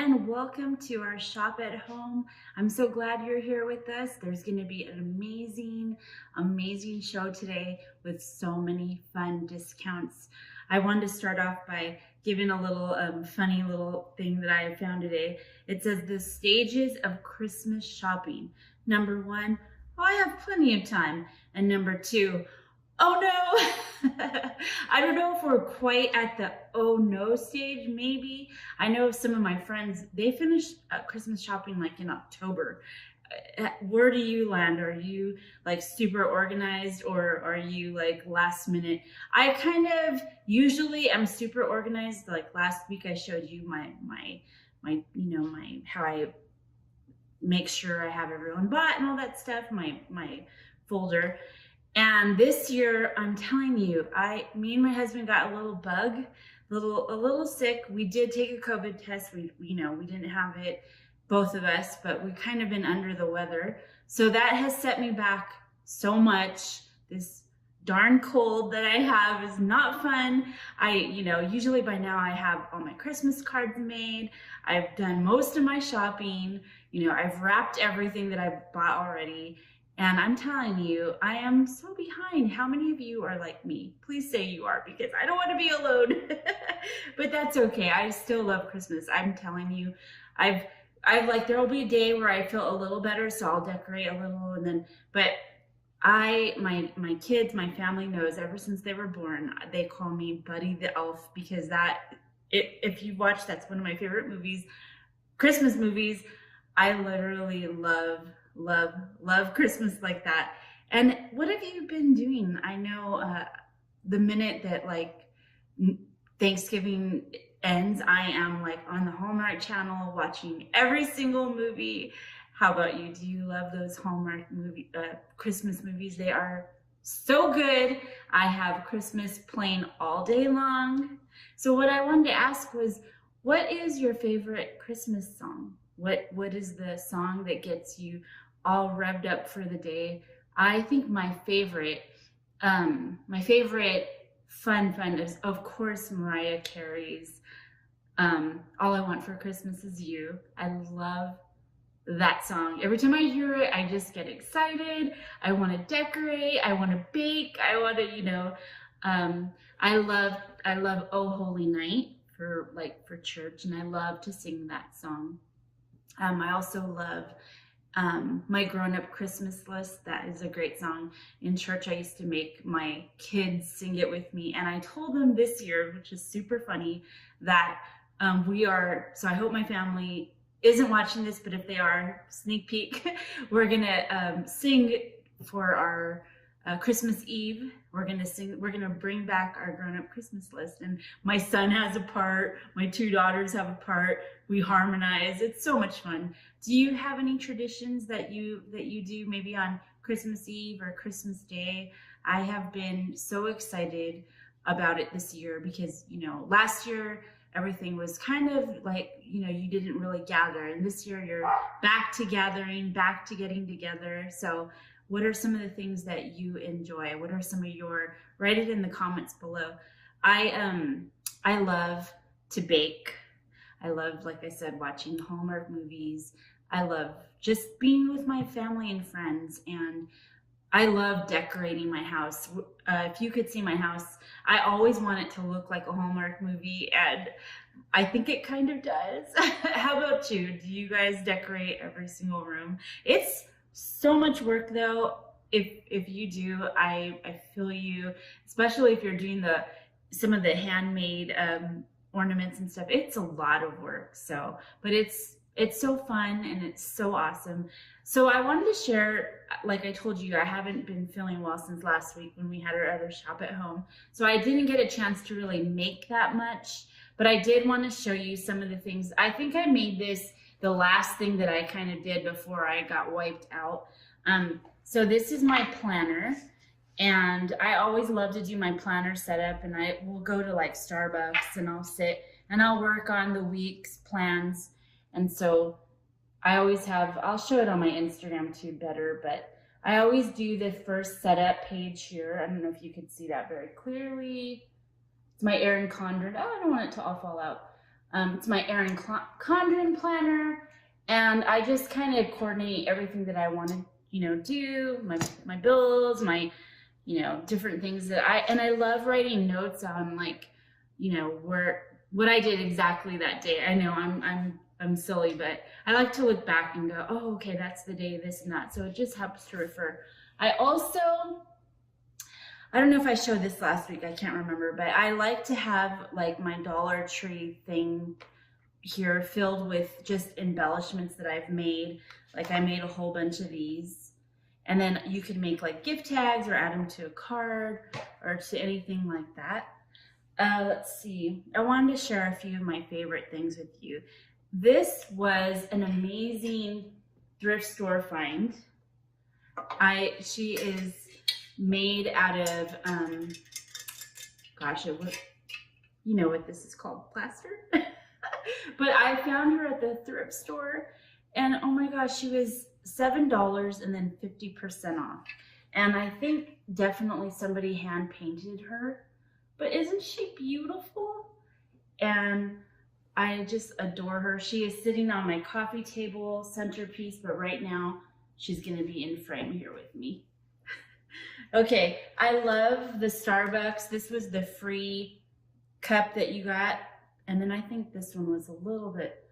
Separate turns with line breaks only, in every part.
and welcome to our shop at home. I'm so glad you're here with us. There's going to be an amazing show today with so many fun discounts. I wanted to start off by giving a little funny little thing that I found today. It says the stages of Christmas shopping. Number 1, I have plenty of time. And number 2, oh no. I don't know if we're quite at the oh no stage, maybe. I know some of my friends, they finished Christmas shopping like in October. Where do you land? Are you like super organized, or are you like last minute? I kind of usually am super organized. Like last week I showed you my how I make sure I have everyone bought and all that stuff, my folder. And this year, I'm telling you, me and my husband got a little bug, a little sick. We did take a COVID test. We didn't have it, both of us, but we kind of been under the weather. So that has set me back so much. This darn cold that I have is not fun. Usually by now I have all my Christmas cards made. I've done most of my shopping. I've wrapped everything that I've bought already. And I'm telling you, I am so behind. How many of you are like me? Please say you are, because I don't want to be alone. But that's okay. I still love Christmas. I'm telling you, I've there'll be a day where I feel a little better, so I'll decorate a little, but my kids, my family knows ever since they were born, they call me Buddy the Elf, because if you watch, that's one of my favorite movies, Christmas movies. I literally love Christmas like that. And what have you been doing? I know the minute that Thanksgiving ends, I am on the Hallmark Channel watching every single movie. How about you? Do you love those Hallmark Christmas movies? They are so good. I have Christmas playing all day long. So what I wanted to ask was, what is your favorite Christmas song? What is the song that gets you all revved up for the day? I think my favorite fun is, of course, Mariah Carey's All I Want for Christmas Is You. I love that song. Every time I hear it, I just get excited. I want to decorate. I want to bake. I want to, I love Oh Holy Night for church, and I love to sing that song. I also love My Grown Up Christmas List. That is a great song. In church, I used to make my kids sing it with me, and I told them this year, which is super funny, that so I hope my family isn't watching this, but if they are, sneak peek, we're gonna sing for our Christmas Eve. We're gonna bring back our Grown Up Christmas List, and my son has a part, my 2 daughters have a part, we harmonize. It's so much fun. Do you have any traditions that you do maybe on Christmas Eve or Christmas Day? I have been so excited about it this year because, last year everything was kind of you didn't really gather, and this year you're back to gathering, back to getting together. So what are some of the things that you enjoy? What are some of write it in the comments below. I love to bake. I love, like I said, watching Hallmark movies. I love just being with my family and friends, and I love decorating my house. If you could see my house, I always want it to look like a Hallmark movie, and I think it kind of does. How about you? Do you guys decorate every single room? It's so much work though. If you do, I feel you, especially if you're doing some of the handmade ornaments and stuff. It's a lot of work. So, but it's so fun and it's so awesome. So I wanted to share, like I told you, I haven't been feeling well since last week when we had our other shop at home. So I didn't get a chance to really make that much, but I did want to show you some of the things. I think I made this the last thing that I kind of did before I got wiped out. So this is my planner, and I always love to do my planner setup, and I will go to Starbucks and I'll sit and I'll work on the week's plans. And so I always I'll show it on my Instagram too better, but I always do the first setup page here. I don't know if you could see that very clearly. It's my Erin Condren. Oh, I don't want it to all fall out. It's my Erin Condren planner, and I just kind of coordinate everything that I want to, do, my bills, my, different things that I love writing notes on, like, what I did exactly that day. I know I'm silly, but I like to look back and go, oh, okay, that's the day, this and that. So it just helps to refer. I don't know if I showed this last week, I can't remember, but I like to have like my Dollar Tree thing here filled with just embellishments that I've made. Like I made a whole bunch of these, and then you could make like gift tags or add them to a card or to anything like that. Let's see, I wanted to share a few of my favorite things with you. This was an amazing thrift store find. She is made out of, gosh, you know what this is called, plaster? But I found her at the thrift store, and oh my gosh, she was $7 and then 50% off. And I think definitely somebody hand painted her, but isn't she beautiful? And I just adore her. She is sitting on my coffee table centerpiece, but right now she's gonna be in frame here with me. Okay, I love the Starbucks. This was the free cup that you got. And then I think this one was a little bit,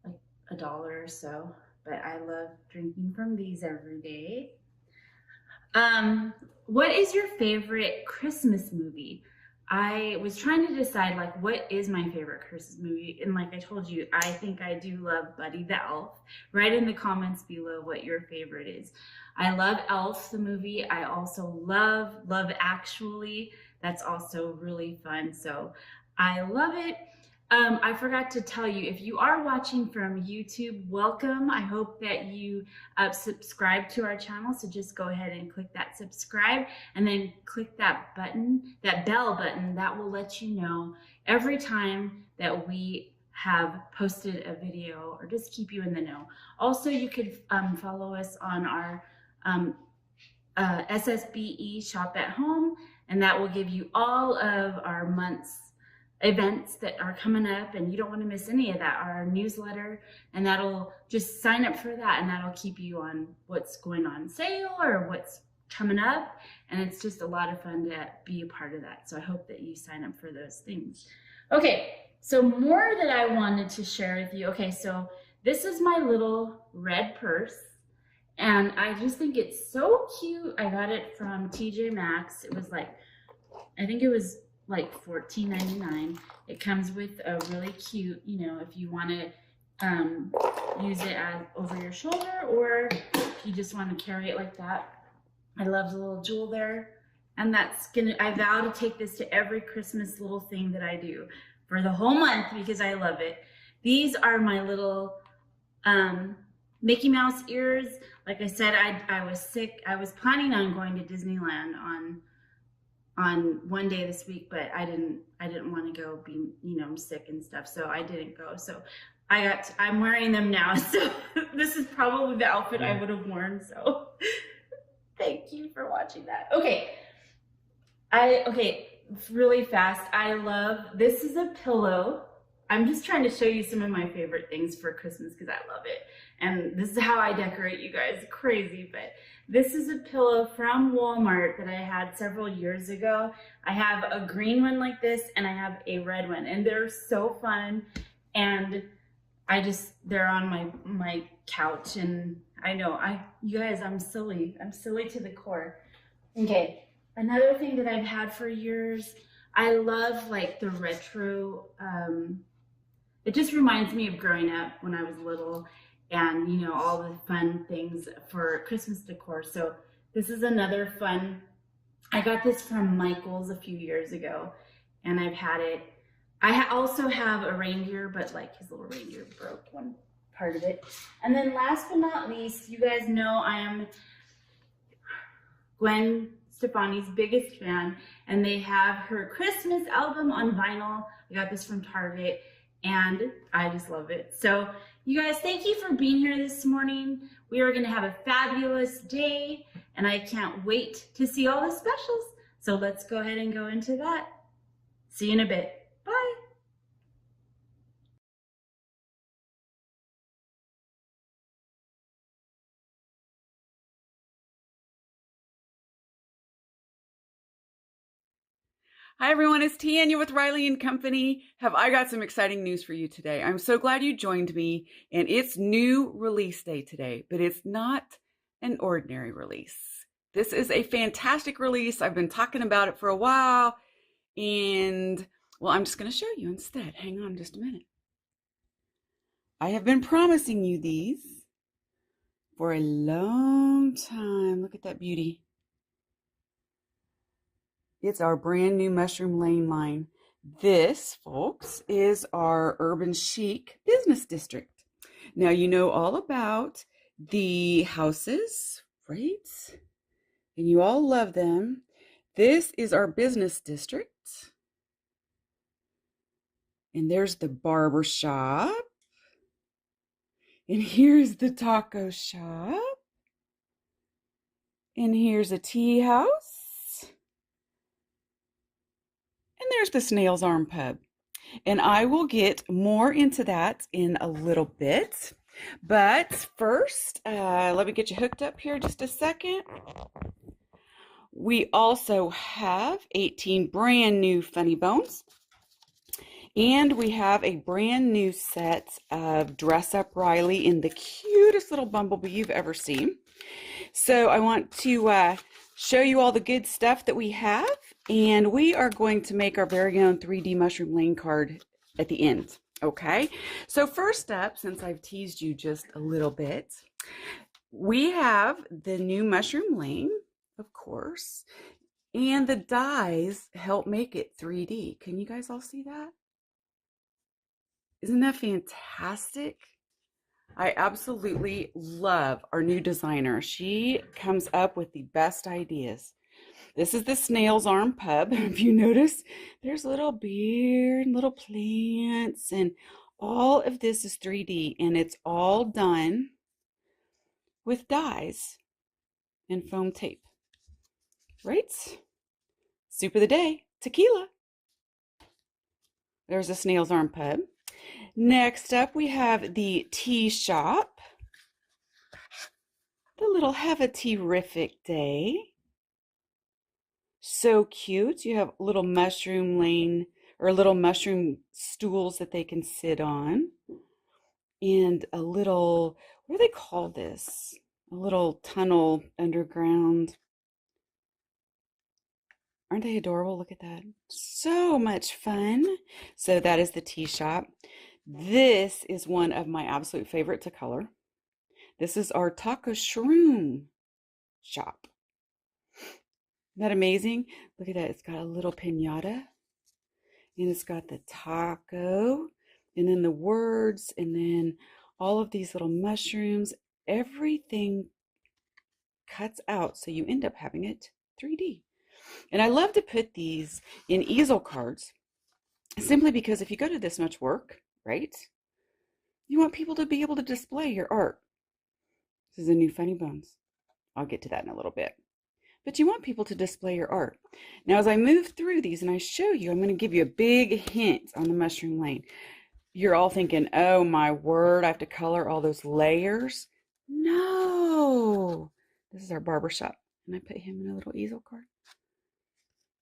like $1 or so, but I love drinking from these every day. What is your favorite Christmas movie? I was trying to decide, like, what is my favorite Christmas movie? And like I told you, I think I do love Buddy the Elf. Write in the comments below what your favorite is. I love Elf, the movie. I also love Love Actually. That's also really fun. So I love it. I forgot to tell you, if you are watching from YouTube, welcome. I hope that you subscribe to our channel. So just go ahead and click that subscribe and then click that button, that bell button, that will let you know every time that we have posted a video, or just keep you in the know. Also, you could follow us on our SSBE Shop at Home, and that will give you all of our month's events that are coming up, and you don't want to miss any of that. Our newsletter, and that'll just sign up for that, and that'll keep you on what's going on sale or what's coming up, and it's just a lot of fun to be a part of that. So I hope that you sign up for those things. Okay, so more that I wanted to share with you. Okay, so this is my little red purse, and I just think it's so cute. I got it from TJ Maxx. It was like, I think it was like $14.99. It comes with a really cute, if you want to use it as over your shoulder, or if you just want to carry it like that. I love the little jewel there, and I vow to take this to every Christmas little thing that I do for the whole month because I love it. These are my little Mickey Mouse ears. Like I said, I was sick. I was planning on going to Disneyland on one day this week, but I didn't want to go be, I'm sick and stuff, so I didn't go. So I'm wearing them now, so this is probably the outfit I would have worn, so thank you for watching that. Okay, really fast, this is a pillow. I'm just trying to show you some of my favorite things for Christmas because I love it. And this is how I decorate, you guys. Crazy, but this is a pillow from Walmart that I had several years ago. I have a green one like this, and I have a red one, and they're so fun. And they're on my couch, and I know, you guys, I'm silly. I'm silly to the core. Okay, another thing that I've had for years, I love like the retro, it just reminds me of growing up when I was little, and all the fun things for Christmas decor. So this is another fun, I got this from Michael's a few years ago, and I've had it. I also have a reindeer, but like his little reindeer broke one part of it. And then last but not least, you guys know I am Gwen Stefani's biggest fan, and they have her Christmas album on vinyl. I got this from Target, and I just love it. So you guys, thank you for being here this morning. We are gonna have a fabulous day, and I can't wait to see all the specials. So let's go ahead and go into that. See you in a bit. Bye.
Hi everyone, it's Tanya with Riley and Company. Have I got some exciting news for you today? I'm so glad you joined me, and it's new release day today, but it's not an ordinary release. This is a fantastic release. I've been talking about it for a while, and well, I'm just going to show you instead. Hang on just a minute. I have been promising you these for a long time. Look at that beauty. It's our brand new Mushroom Lane line. This, folks, is our urban chic business district. Now, you know all about the houses, right? And you all love them. This is our business district. And there's the barber shop. And here's the taco shop. And here's a tea house. And there's the Snail's Arm Pub. And I will get more into that in a little bit. But first, let me get you hooked up here just a second. We also have 18 brand new Funny Bones. And we have a brand new set of Dress Up Riley in the cutest little Bumblebee you've ever seen. So I want to show you all the good stuff that we have. And we are going to make our very own 3D Mushroom Lane card at the end. Okay, so first up, since I've teased you just a little bit, we have the new Mushroom Lane, of course, and the dies help make it 3D. Can you guys all see that? Isn't that fantastic? I absolutely love our new designer. She comes up with the best ideas. This is the Snail's Arm Pub. If you notice, there's a little beard and little plants, and all of this is 3D, and it's all done with dies and foam tape. Right? Soup of the day, tequila. There's a Snail's Arm Pub. Next up, we have the tea shop. The little Have a Tea-rific Day. So cute. You have little mushroom lane or little mushroom stools that they can sit on. And a little, what do they call this? A little tunnel underground. Aren't they adorable? Look at that. So much fun. So that is the tea shop. This is one of my absolute favorite to color. This is our taco shroom shop. Isn't that amazing? Look at that. It's got a little piñata. And it's got the taco. And then the words. And then all of these little mushrooms. Everything cuts out. So you end up having it 3D. And I love to put these in easel cards. Simply because if you go to this much work, right? You want people to be able to display your art. This is a new Funny Bones. I'll get to that in a little bit. But you want people to display your art. Now, as I move through these and I show you, I'm going to give you a big hint on the Mushroom Lane. You're all thinking, oh my word, I have to color all those layers. No. This is our barber shop. And I put him in a little easel card.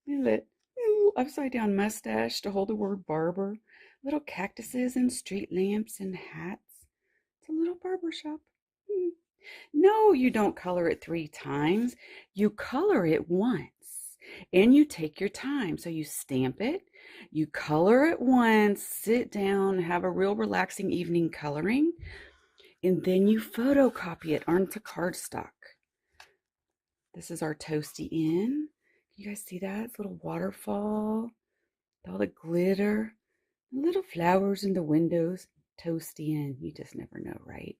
Look at little upside down mustache to hold the word barber. Little cactuses and street lamps and hats. It's a little barber shop. No, you don't color it 3 times. You color it once. And you take your time. So you stamp it. You color it once. Sit down. Have a real relaxing evening coloring. And then you photocopy it onto cardstock. This is our Toasty Inn. You guys see that? It's a little waterfall. All the glitter. Little flowers in the windows. Toasty Inn. You just never know, right?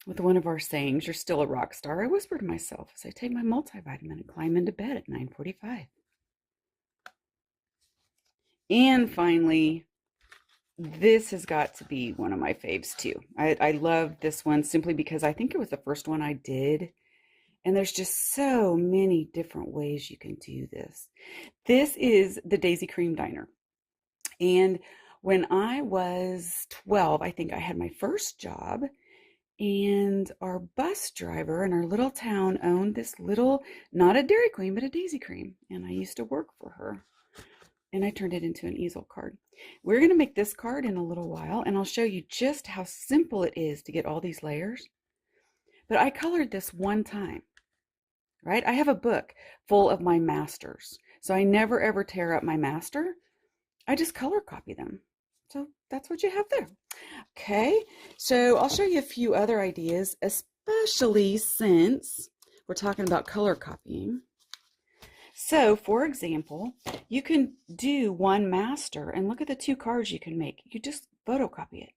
With one of our sayings, you're still a rock star, I whisper to myself as I take my multivitamin and climb into bed at 9:45. And finally, this has got to be one of my faves too. I love this one simply because I think it was the first one I did. And there's just so many different ways you can do this. This is the Daisy Cream Diner. And when I was 12, I think I had my first job. And our bus driver in our little town owned this little, not a Dairy Queen, but a Daisy Cream. And I used to work for her. and I turned it into an easel card. We're going to make this card in a little while, and I'll show you just how simple it is to get all these layers. But I colored this one time, right? I have a book full of my masters, so I never ever tear up my master. I just color copy them. So that's what you have there. Okay, so I'll show you a few other ideas, especially since we're talking about color copying. So, for example, you can do one master and look at the 2 cards you can make. You just photocopy it.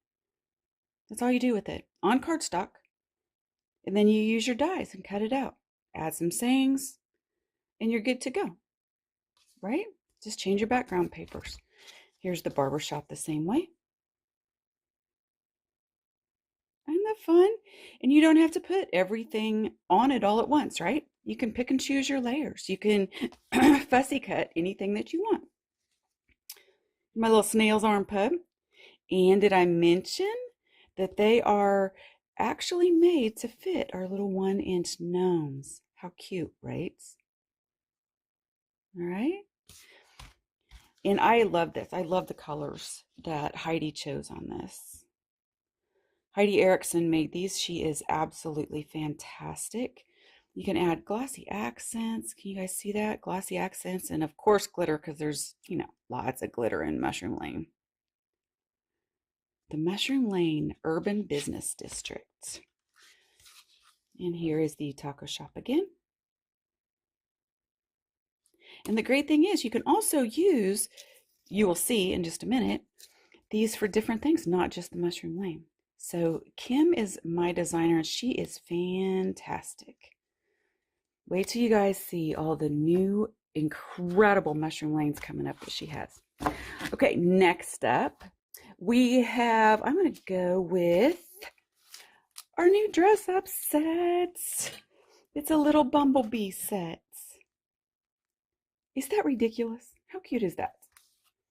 That's all you do with it on cardstock. And then you use your dies and cut it out. Add some sayings, and you're good to go. Right? Just change your background papers. Here's the barbershop the same way. Isn't that fun? And you don't have to put everything on it all at once, right? You can pick and choose your layers. You can fussy cut anything that you want. My little snail's arm pub. And did I mention that they are actually made to fit our little 1-inch gnomes? How cute, right? All right. And I love this. I love the colors that Heidi chose on this. Heidi Erickson made these. She is absolutely fantastic. You can add glossy accents. Can you guys see that? Glossy accents, and of course glitter, because there's, lots of glitter in Mushroom Lane. The Mushroom Lane Urban Business District. And here is the taco shop again. And the great thing is you can also use, you will see in just a minute, these for different things, not just the Mushroom Lane. So Kim is my designer, and she is fantastic. Wait till you guys see all the new incredible Mushroom Lanes coming up that she has. Okay, next up, I'm going to go with our new dress-up sets. It's a little Bumblebee set. Is that ridiculous? How cute is that?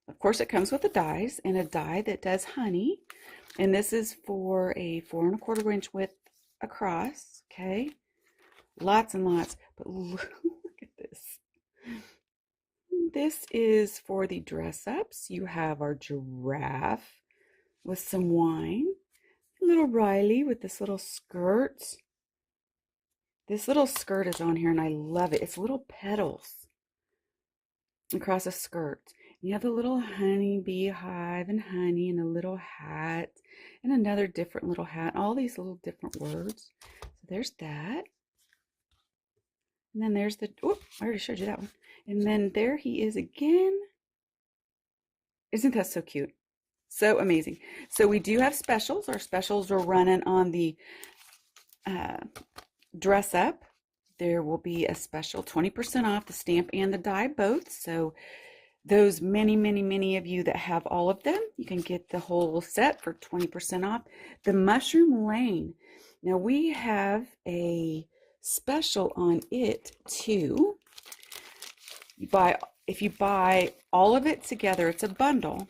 Of course, it comes with the dies and a die that does honey. And this is for a 4 1/4 inch width across, okay? Lots and lots, but look at this. This is for the dress-ups. You have our giraffe with some wine. Little Riley with this little skirt. This little skirt is on here, and I love it. It's little petals across a skirt. You have the little honey beehive and honey and a little hat and another different little hat. All these little different words. So there's that. And then there's the, oh, I already showed you that one. And then there he is again. Isn't that so cute? So amazing. So we do have specials. Our specials are running on the dress up. There will be a special 20% off the stamp and the die both. So those many of you that have all of them, you can get the whole set for 20% off. The Mushroom Lane. Now we have a special on it too. If you buy all of it together, it's a bundle.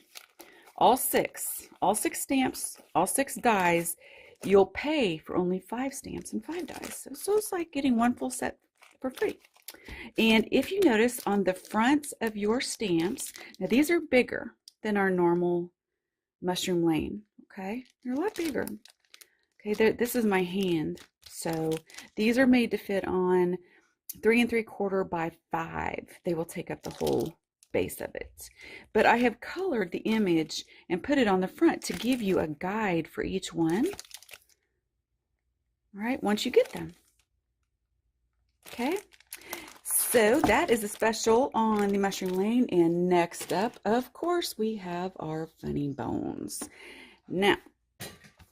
All six stamps, all 6 dies, you'll pay for only 5 stamps and 5 dies. So it's like getting one full set for free. And if you notice on the fronts of your stamps, now these are bigger than our normal Mushroom Lane, okay? They're a lot bigger. Okay, this is my hand. So these are made to fit on 3 3/4 by 5. They will take up the whole base of it. But I have colored the image and put it on the front to give you a guide for each one. All right, once you get them. Okay, so that is a special on the Mushroom Lane. And next up, of course, we have our funny bones. Now,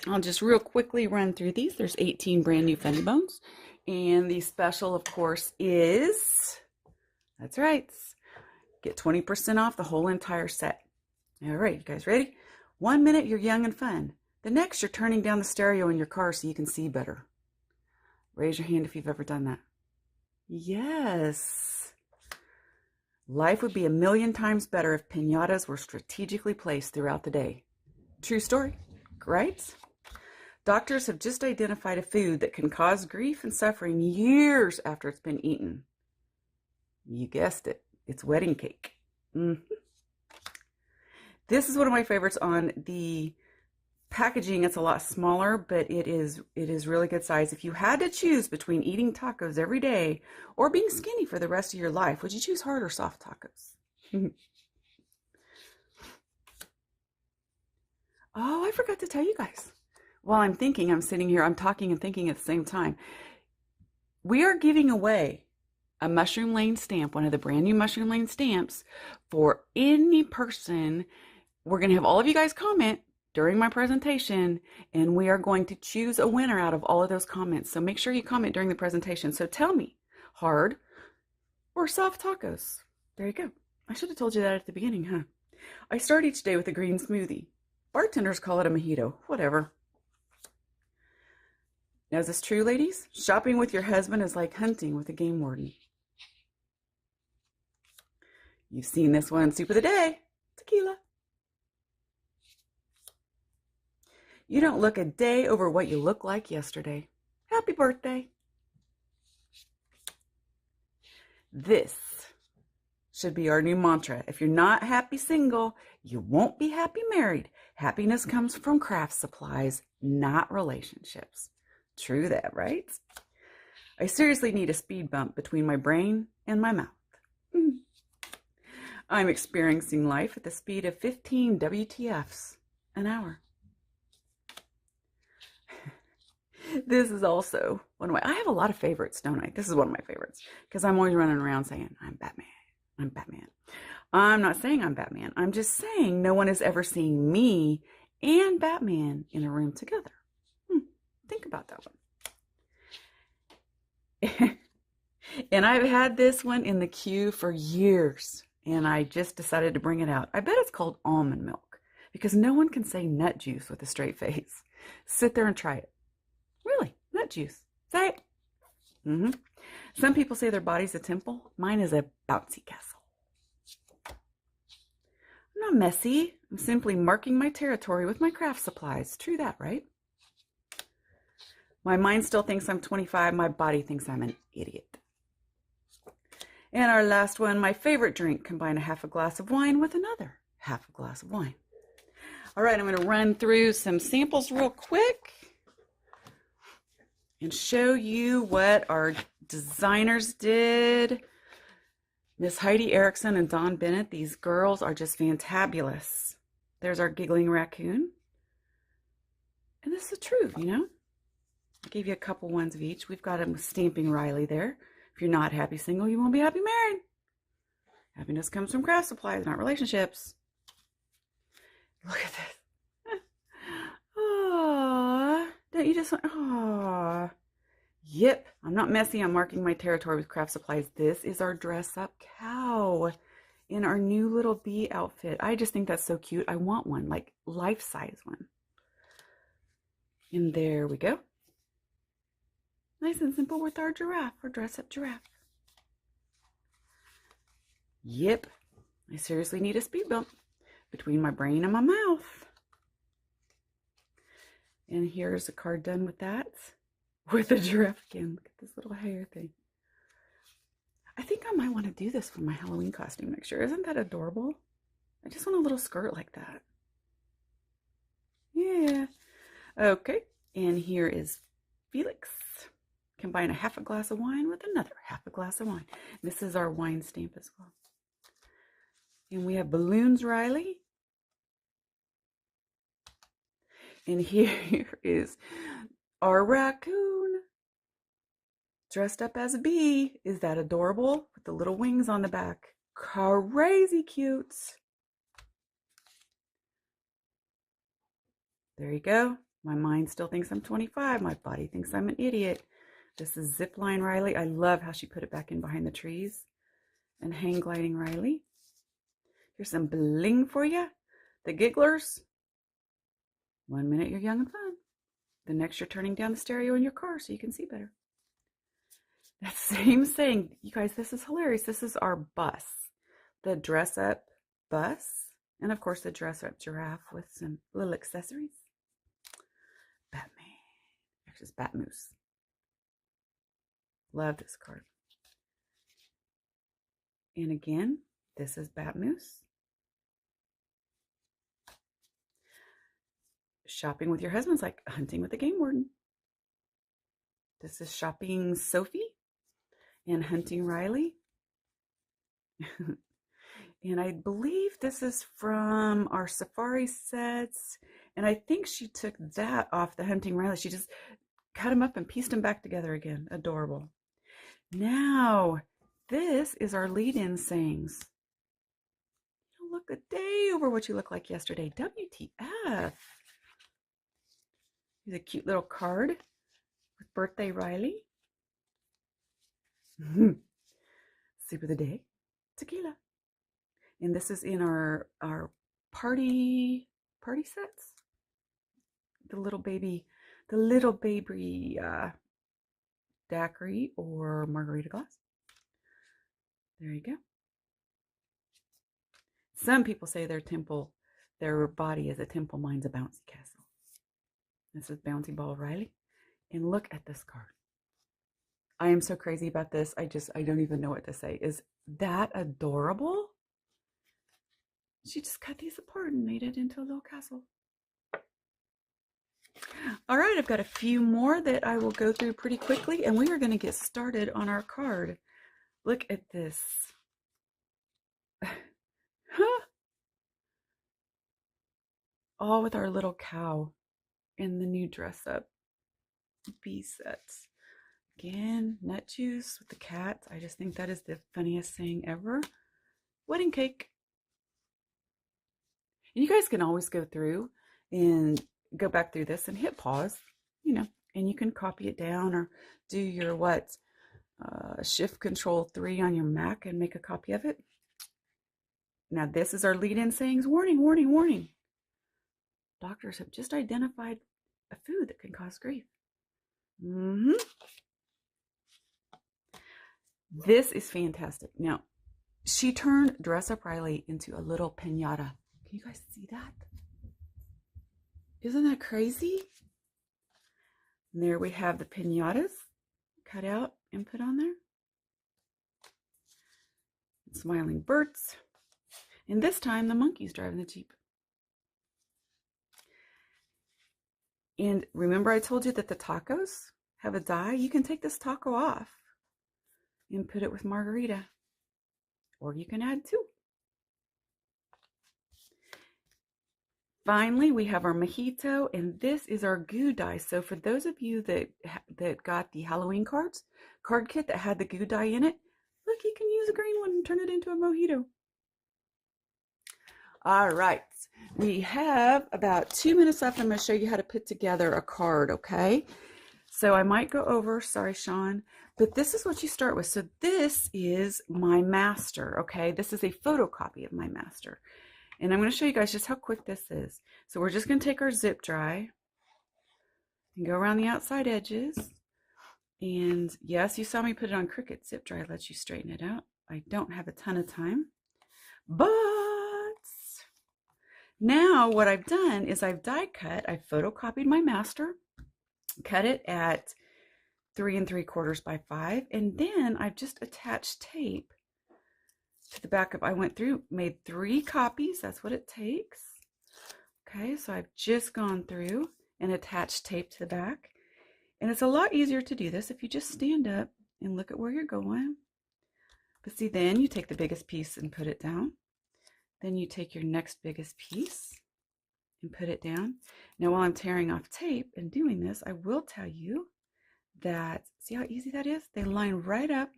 I'll just real quickly run through these. There's 18 brand new funny bones. And the special, of course, is, that's right, get 20% off the whole entire set. All right, you guys ready? 1 minute, you're young and fun. The next, you're turning down the stereo in your car so you can see better. Raise your hand if you've ever done that. Yes. Life would be a million times better if piñatas were strategically placed throughout the day. True story, right? Doctors have just identified a food that can cause grief and suffering years after it's been eaten. You guessed it. It's wedding cake. This is one of my favorites on the packaging. It's a lot smaller, but it is really good size. If you had to choose between eating tacos every day or being skinny for the rest of your life, would you choose hard or soft tacos? Oh, I forgot to tell you guys. While I'm thinking, I'm sitting here, I'm talking and thinking at the same time. We are giving away a Mushroom Lane stamp, one of the brand new Mushroom Lane stamps, for any person. We're going to have all of you guys comment during my presentation, and we are going to choose a winner out of all of those comments. So make sure you comment during the presentation. So tell me, hard or soft tacos? There you go. I should have told you that at the beginning, huh? I start each day with a green smoothie. Bartenders call it a mojito, whatever. Now, is this true, ladies? Shopping with your husband is like hunting with a game warden. You've seen this one. Soup of the day, tequila. You don't look a day over what you look like yesterday. Happy birthday. This should be our new mantra. If you're not happy single, you won't be happy married. Happiness comes from craft supplies, not relationships. True that, right? I seriously need a speed bump between my brain and my mouth. I'm experiencing life at the speed of 15 WTFs an hour. This is also one of my, I have a lot of favorites, don't I? This is one of my favorites because I'm always running around saying, I'm Batman. I'm Batman. I'm not saying I'm Batman. I'm just saying no one has ever seen me and Batman in a room together. Think about that one. And I've had this one in the queue for years, and I just decided to bring it out. I bet it's called almond milk because no one can say nut juice with a straight face. Sit there and try it. Really, nut juice. Say it. Some people say their body's a temple. Mine is a bouncy castle. I'm not messy. I'm simply marking my territory with my craft supplies. True that, right? My mind still thinks I'm 25. My body thinks I'm an idiot. And our last one, my favorite drink. Combine a half a glass of wine with another half a glass of wine. All right, I'm going to run through some samples real quick and show you what our designers did. Miss Heidi Erickson and Dawn Bennett, these girls are just fantabulous. There's our giggling raccoon. And this is the truth, you know? I gave you a couple ones of each. We've got them stamping Riley there. If you're not happy single, you won't be happy married. Happiness comes from craft supplies, not relationships. Look at this. Aww. Don't you just want, aww. Yep, I'm not messy. I'm marking my territory with craft supplies. This is our dress-up cow in our new little bee outfit. I just think that's so cute. I want one, like life-size one. And there we go. Nice and simple with our giraffe, our dress-up giraffe. Yep, I seriously need a speed bump between my brain and my mouth. And here's a card done with that. With the giraffe again. Look at this little hair thing. I think I might want to do this for my Halloween costume next year. Isn't that adorable? I just want a little skirt like that. Yeah. Okay, and here is Felix. Combine a half a glass of wine with another half a glass of wine. This is our wine stamp as well. And we have balloons, Riley. And here is our raccoon dressed up as a bee. Is that adorable? With the little wings on the back. Crazy cute. There you go. My mind still thinks I'm 25. My body thinks I'm an idiot. This is Zipline Riley. I love how she put it back in behind the trees. And hang gliding Riley. Here's some bling for you. The gigglers. 1 minute you're young and fun. The next you're turning down the stereo in your car so you can see better. That same saying. You guys, this is hilarious. This is our bus. The dress up bus. And of course the dress up giraffe with some little accessories. Batman. Actually, it's Batmoose. Love this card. And again, this is Batmoose. shopping with your husband's like hunting with a game warden. This is shopping Sophie and hunting Riley. And I believe this is from our safari sets. And I think she took that off the hunting Riley. She just cut them up and pieced them back together again. Adorable. Now, this is our lead-in sayings. You look a day over what you looked like yesterday. WTF. Here's a cute little card with birthday Riley. Soup of the day, tequila. And this is in our party sets. The little baby daiquiri or margarita glass. There you go. Some people say their body is a temple, mine's a bouncy castle. This is Bouncy Ball Riley. And look at this card. I am so crazy about this. I don't even know what to say. Is that adorable? She just cut these apart and made it into a little castle. All right, I've got a few more that I will go through pretty quickly, and we are going to get started on our card. Look at this. All with our little cow in the new dress up bee sets. Again, nut juice with the cat. I just think that is the funniest thing ever. Wedding cake. And you guys can always go through and go back through this and hit pause, and you can copy it down or do your Shift Control 3 on your Mac and make a copy of it. Now this is our lead-in sayings. Warning, warning, warning. Doctors have just identified a food that can cause grief. This is fantastic. Now, she turned Dress Up Riley into a little piñata. Can you guys see that? Isn't that crazy? And there we have the piñatas cut out and put on there. Smiling birds. And this time the monkey's driving the Jeep. And remember I told you that the tacos have a die? You can take this taco off and put it with margarita. Or you can add two. Finally, we have our mojito, and this is our goo die. So for those of you that got the Halloween card kit that had the goo die in it, look, you can use a green one and turn it into a mojito. All right, we have about 2 minutes left. I'm going to show you how to put together a card, okay? So I might go over, sorry, Sean, but this is what you start with. So this is my master, okay? This is a photocopy of my master. And I'm going to show you guys just how quick this is. So we're just going to take our zip dry and go around the outside edges. And yes, you saw me put it on Cricut. Zip dry lets you straighten it out. I don't have a ton of time. But now what I've done is I've die cut. I photocopied my master, cut it at 3 3/4 by 5. And then I've just attached tape to the back of, I went through, made 3 copies. That's what it takes. Okay, so I've just gone through and attached tape to the back. And it's a lot easier to do this if you just stand up and look at where you're going. But see, then you take the biggest piece and put it down. Then you take your next biggest piece and put it down. Now, while I'm tearing off tape and doing this, I will tell you that, see how easy that is? They line right up.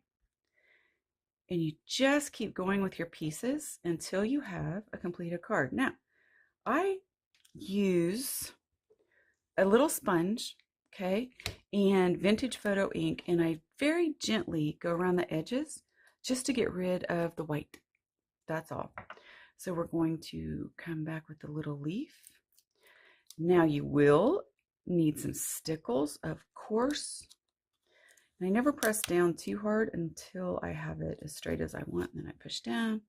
And you just keep going with your pieces until you have a completed card. Now, I use a little sponge, okay, and vintage photo ink, and I very gently go around the edges just to get rid of the white. That's all. So we're going to come back with the little leaf. Now you will need some stickles, of course. And I never press down too hard until I have it as straight as I want, and then I push down.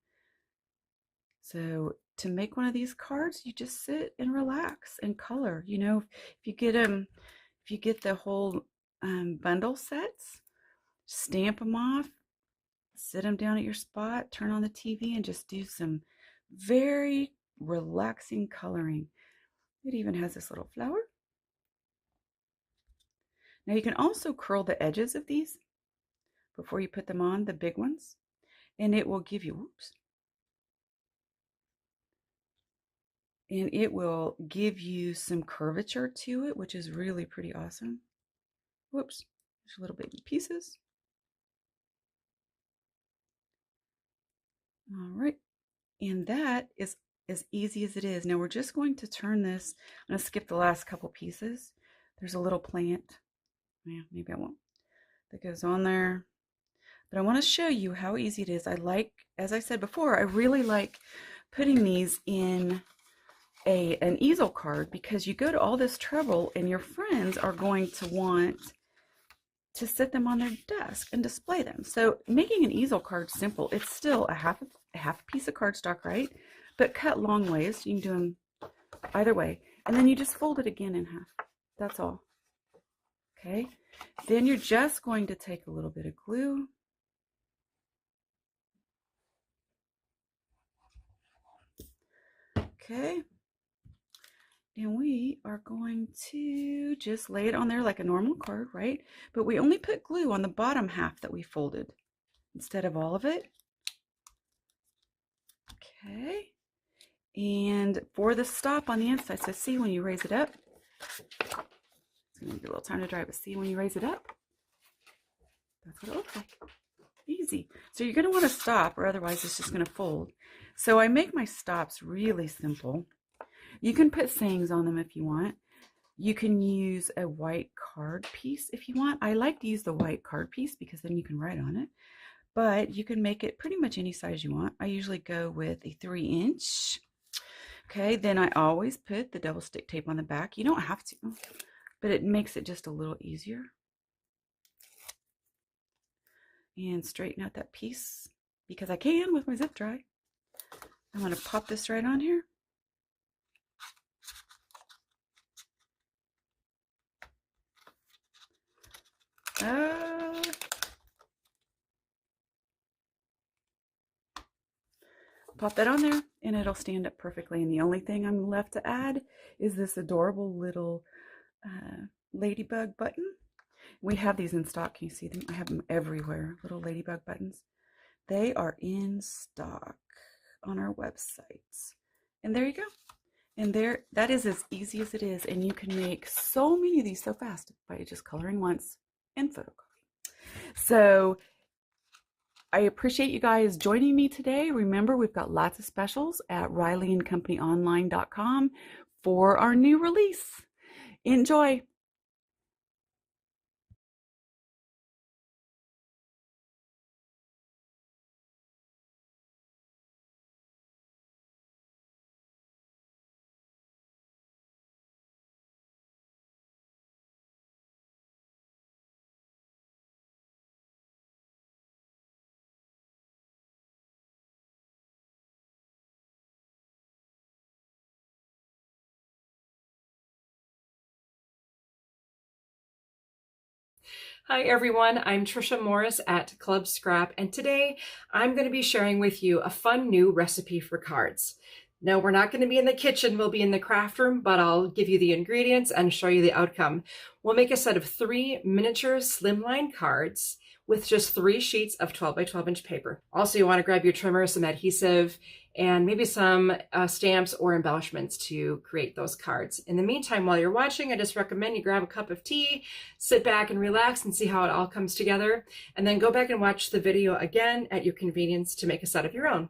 So to make one of these cards, you just sit and relax and color. You know, if you get the whole bundle sets, stamp them off, sit them down at your spot, turn on the TV, and just do some very relaxing coloring. It even has this little flower. Now you can also curl the edges of these before you put them on, the big ones, and it will give you, whoops, and it will give you some curvature to it, which is really pretty awesome. Whoops, there's little baby pieces. All right, and that is as easy as it is. Now we're just going to turn this. I'm going to skip the last couple pieces. There's a little plant. Yeah, maybe I won't. That goes on there. But I want to show you how easy it is. I like, as I said before, I really like putting these in an easel card, because you go to all this trouble and your friends are going to want to set them on their desk and display them. So making an easel card simple. It's still a half piece of cardstock, right? But cut long ways. You can do them either way. And then you just fold it again in half. That's all. Okay. Then you're just going to take a little bit of glue. Okay. And we are going to just lay it on there like a normal card, right? But we only put glue on the bottom half that we folded instead of all of it. Okay. And for the stop on the inside, so see when you raise it up, it's going to need a little time to dry, but see when you raise it up, that's what it looks like. Easy. So you're going to want to stop, or otherwise it's just going to fold. So I make my stops really simple. You can put sayings on them if you want. You can use a white card piece if you want. I like to use the white card piece because then you can write on it. But you can make it pretty much any size you want. I usually go with a 3-inch. Okay, then I always put the double stick tape on the back. You don't have to, but it makes it just a little easier. And straighten out that piece because I can with my zip dry. I'm going to pop this right on here. Pop that on there and it'll stand up perfectly. And the only thing I'm left to add is this adorable little ladybug button. We have these in stock. Can you see them? I have them everywhere. Little ladybug buttons. They are in stock on our website. And there you go. And there, that is as easy as it is. And you can make so many of these so fast by just coloring once and photocopy. So I appreciate you guys joining me today. Remember, we've got lots of specials at RileyandCompanyOnline.com for our new release. Enjoy.
Hi everyone, I'm Trisha Morris at Club Scrap, and today I'm going to be sharing with you a fun new recipe for cards. Now, we're not going to be in the kitchen, we'll be in the craft room, but I'll give you the ingredients and show you the outcome. We'll make a set of 3 miniature slimline cards with just 3 sheets of 12 by 12 inch paper. Also, you want to grab your trimmer, some adhesive, and maybe some stamps or embellishments to create those cards. In the meantime, while you're watching, I just recommend you grab a cup of tea, sit back and relax and see how it all comes together, and then go back and watch the video again at your convenience to make a set of your own.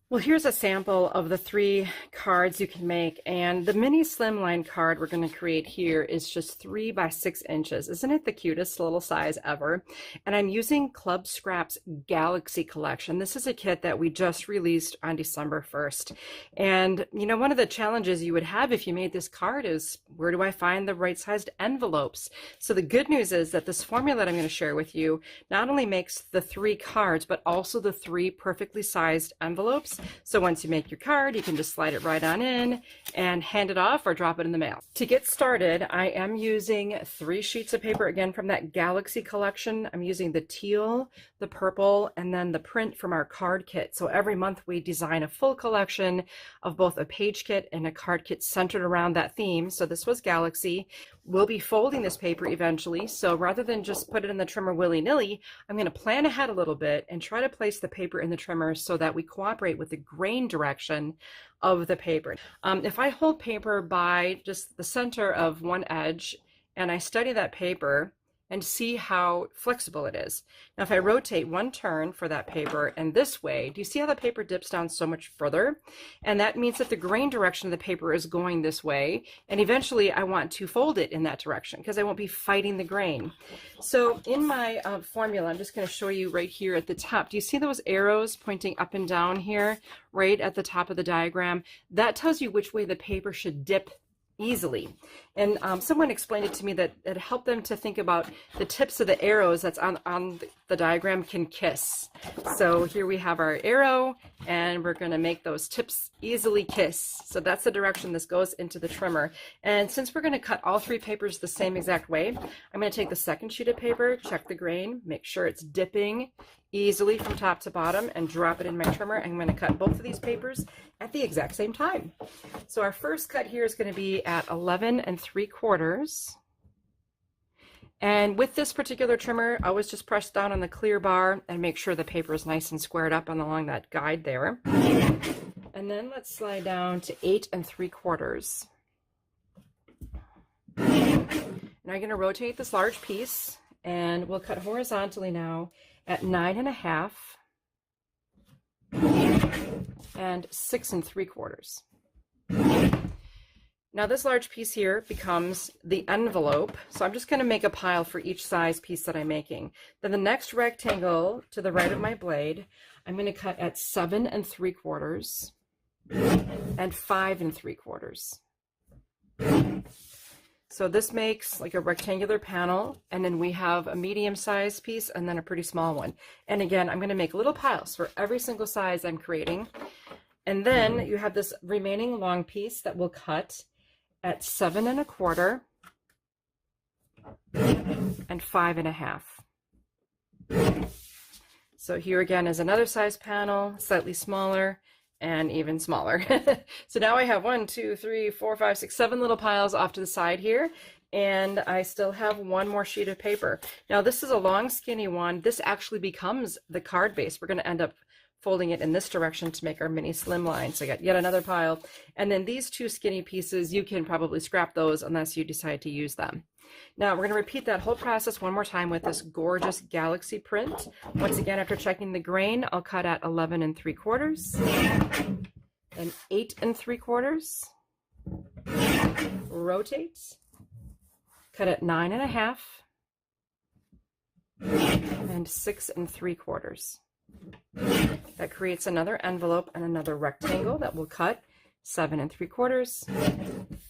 Well, here's a sample of the 3 cards you can make, and the mini slimline card we're going to create here is just 3 by 6 inches. Isn't it the cutest little size ever? And I'm using Club Scrap's Galaxy collection. This is a kit that we just released on December 1st. And you know, one of the challenges you would have if you made this card is, where do I find the right sized envelopes? So the good news is that this formula that I'm going to share with you not only makes the 3 cards, but also the 3 perfectly sized envelopes. So once you make your card, you can just slide it right on in and hand it off or drop it in the mail. To get started, I am using 3 sheets of paper, again from that Galaxy collection. I'm using the teal, the purple, and then the print from our card kit. So every month we design a full collection of both a page kit and a card kit centered around that theme. So this was Galaxy. We'll be folding this paper eventually. So rather than just put it in the trimmer willy-nilly, I'm going to plan ahead a little bit and try to place the paper in the trimmer so that we cooperate with the grain direction of the paper. If I hold paper by just the center of one edge and I study that paper and see how flexible it is. Now, if I rotate one turn for that paper and this way, do you see how the paper dips down so much further? And that means that the grain direction of the paper is going this way. And eventually I want to fold it in that direction because I won't be fighting the grain. So in my formula, I'm just going to show you right here at the top. Do you see those arrows pointing up and down here, right at the top of the diagram? That tells you which way the paper should dip easily. And someone explained it to me that it helped them to think about the tips of the arrows that's on the diagram can kiss. So here we have our arrow and we're going to make those tips easily kiss. So that's the direction this goes into the trimmer. And since we're going to cut all 3 papers the same exact way, I'm going to take the second sheet of paper, check the grain, make sure it's dipping easily from top to bottom and drop it in my trimmer. I'm going to cut both of these papers at the exact same time. So our first cut here is going to be at 11 3/4. And with this particular trimmer, I always just press down on the clear bar and make sure the paper is nice and squared up and along that guide there. And then let's slide down to 8 3/4. Now I'm going to rotate this large piece and we'll cut horizontally now at 9 1/2 and 6 3/4. Now this large piece here becomes the envelope. So I'm just going to make a pile for each size piece that I'm making. Then the next rectangle to the right of my blade, I'm going to cut at 7 3/4 and 5 3/4. So this makes like a rectangular panel, and then we have a medium-sized piece and then a pretty small one. And again, I'm going to make little piles for every single size I'm creating. And then you have this remaining long piece that we'll cut at 7 1/4 and 5 1/2. So here again is another size panel, slightly smaller and even smaller. So now I have 1, 2, 3, 4, 5, 6, 7 little piles off to the side here. And I still have one more sheet of paper. Now this is a long skinny one. This actually becomes the card base. We're going to end up folding it in this direction to make our mini slimline. So I got yet another pile. And then these 2 skinny pieces, you can probably scrap those unless you decide to use them. Now we're going to repeat that whole process one more time with this gorgeous Galaxy print. Once again, after checking the grain, I'll cut at 11 3/4 and 8 3/4. Rotate, cut at 9 1/2 and 6 3/4. That creates another envelope and another rectangle that we'll cut 7 3/4,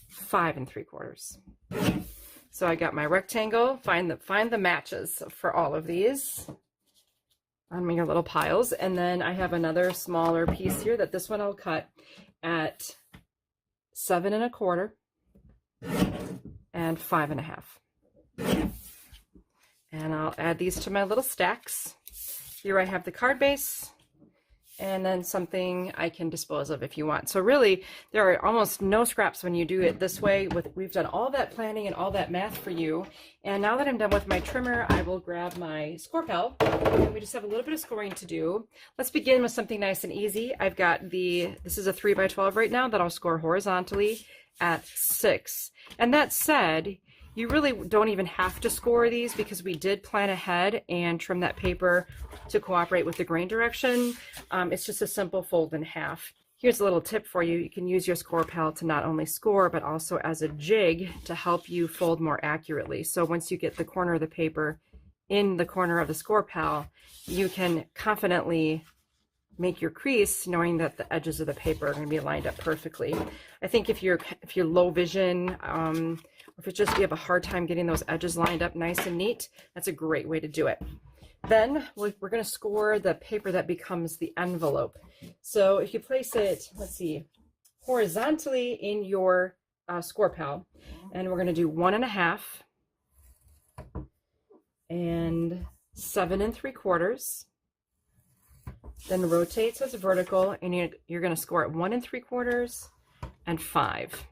5 3/4. So I got my rectangle. Find the matches for all of these on my little piles, and then I have another smaller piece here that this one I'll cut at 7 1/4 and 5 1/2. And I'll add these to my little stacks. Here I have the card base, and then something I can dispose of if you want. So really, there are almost no scraps when you do it this way. We've done all that planning and all that math for you. And now that I'm done with my trimmer, I will grab my score pal, and we just have a little bit of scoring to do. Let's begin with something nice and easy. I've got this is a 3 by 12 right now that I'll score horizontally at 6. And that said, you really don't even have to score these because we did plan ahead and trim that paper to cooperate with the grain direction. It's just a simple fold in half. Here's a little tip for you. You can use your score pal to not only score, but also as a jig to help you fold more accurately. So once you get the corner of the paper in the corner of the score pal, you can confidently make your crease knowing that the edges of the paper are going to be lined up perfectly. I think if you're low vision, or if it's just you have a hard time getting those edges lined up nice and neat, that's a great way to do it. Then we're going to score the paper that becomes the envelope. So if you place it, let's see, horizontally in your score pal. And we're going to do 1.5 and 7 3/4. Then rotate so it's vertical, and you're going to score at 1 3/4 and 5.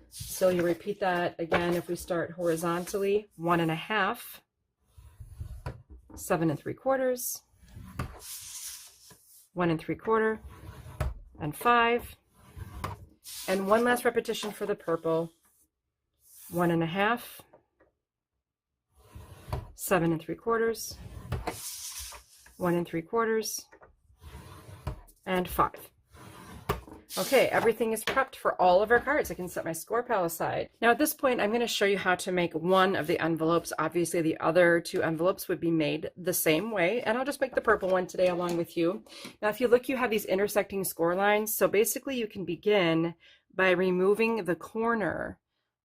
So you repeat that again. If we start horizontally, 1.5, 7 3/4, 1 3/4, and 5. And one last repetition for the purple. 1.5, 7 3/4, 1 3/4, and 5. Okay, everything is prepped for all of our cards. I can set my score pal aside. Now at this point, I'm going to show you how to make one of the envelopes. Obviously, the other 2 envelopes would be made the same way, and I'll just make the purple one today along with you. Now, if you look, you have these intersecting score lines. So basically, you can begin by removing the corner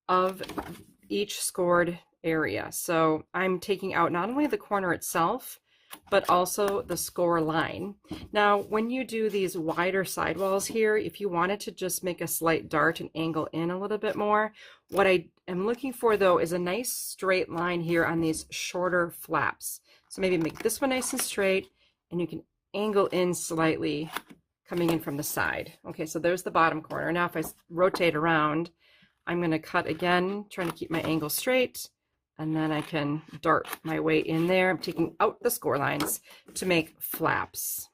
of each scored area. So I'm taking out not only the corner itself, but also the score line. Now, when you do these wider sidewalls here, if you wanted to just make a slight dart and angle in a little bit more, what I am looking for though is a nice straight line here on these shorter flaps. So maybe make this one nice and straight, and you can angle in slightly coming in from the side. Okay, so there's the bottom corner. Now if I rotate around, I'm going to cut again, trying to keep my angle straight. And then I can dart my way in there. I'm taking out the score lines to make flaps.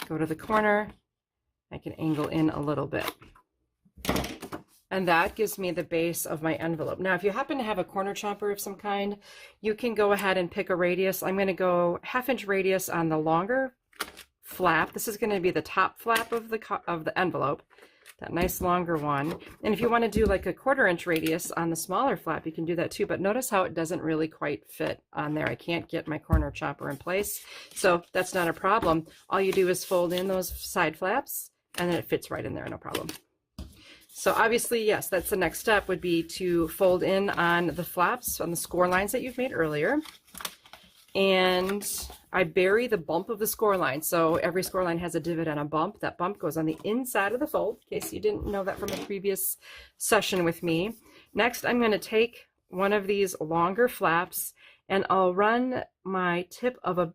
Go to the corner. I can angle in a little bit. And that gives me the base of my envelope. Now, if you happen to have a corner chomper of some kind, you can go ahead and pick a radius. I'm going to go 1/2 inch radius on the longer flap. This is going to be the top flap of the envelope. That nice longer one. And if you want to do like a 1/4 inch radius on the smaller flap, you can do that too. But notice how it doesn't really quite fit on there. I can't get my corner chopper in place. So that's not a problem. All you do is fold in those side flaps, and then it fits right in there, no problem. So obviously, yes, that's the next step, would be to fold in on the flaps on the score lines that you've made earlier. And I bury the bump of the score line. So every score line has a divot and a bump. That bump goes on the inside of the fold, in case you didn't know that from a previous session with me. Next, I'm going to take one of these longer flaps, and I'll run my tip of a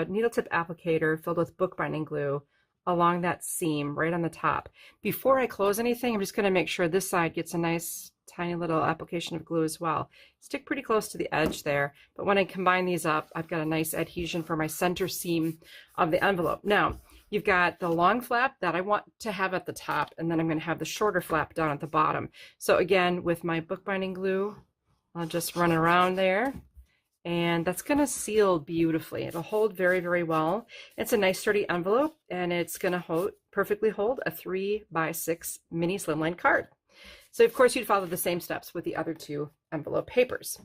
needle tip applicator filled with bookbinding glue along that seam right on the top. Before I close anything, I'm just going to make sure this side gets a nice tiny little application of glue as well. Stick pretty close to the edge there, but when I combine these up, I've got a nice adhesion for my center seam of the envelope. Now, you've got the long flap that I want to have at the top, and then I'm going to have the shorter flap down at the bottom. So again, with my bookbinding glue, I'll just run around there, and that's going to seal beautifully. It'll hold very, very well. It's a nice sturdy envelope, and it's going to perfectly hold a 3x6 mini slimline card. So of course you'd follow the same steps with the other 2 envelope papers.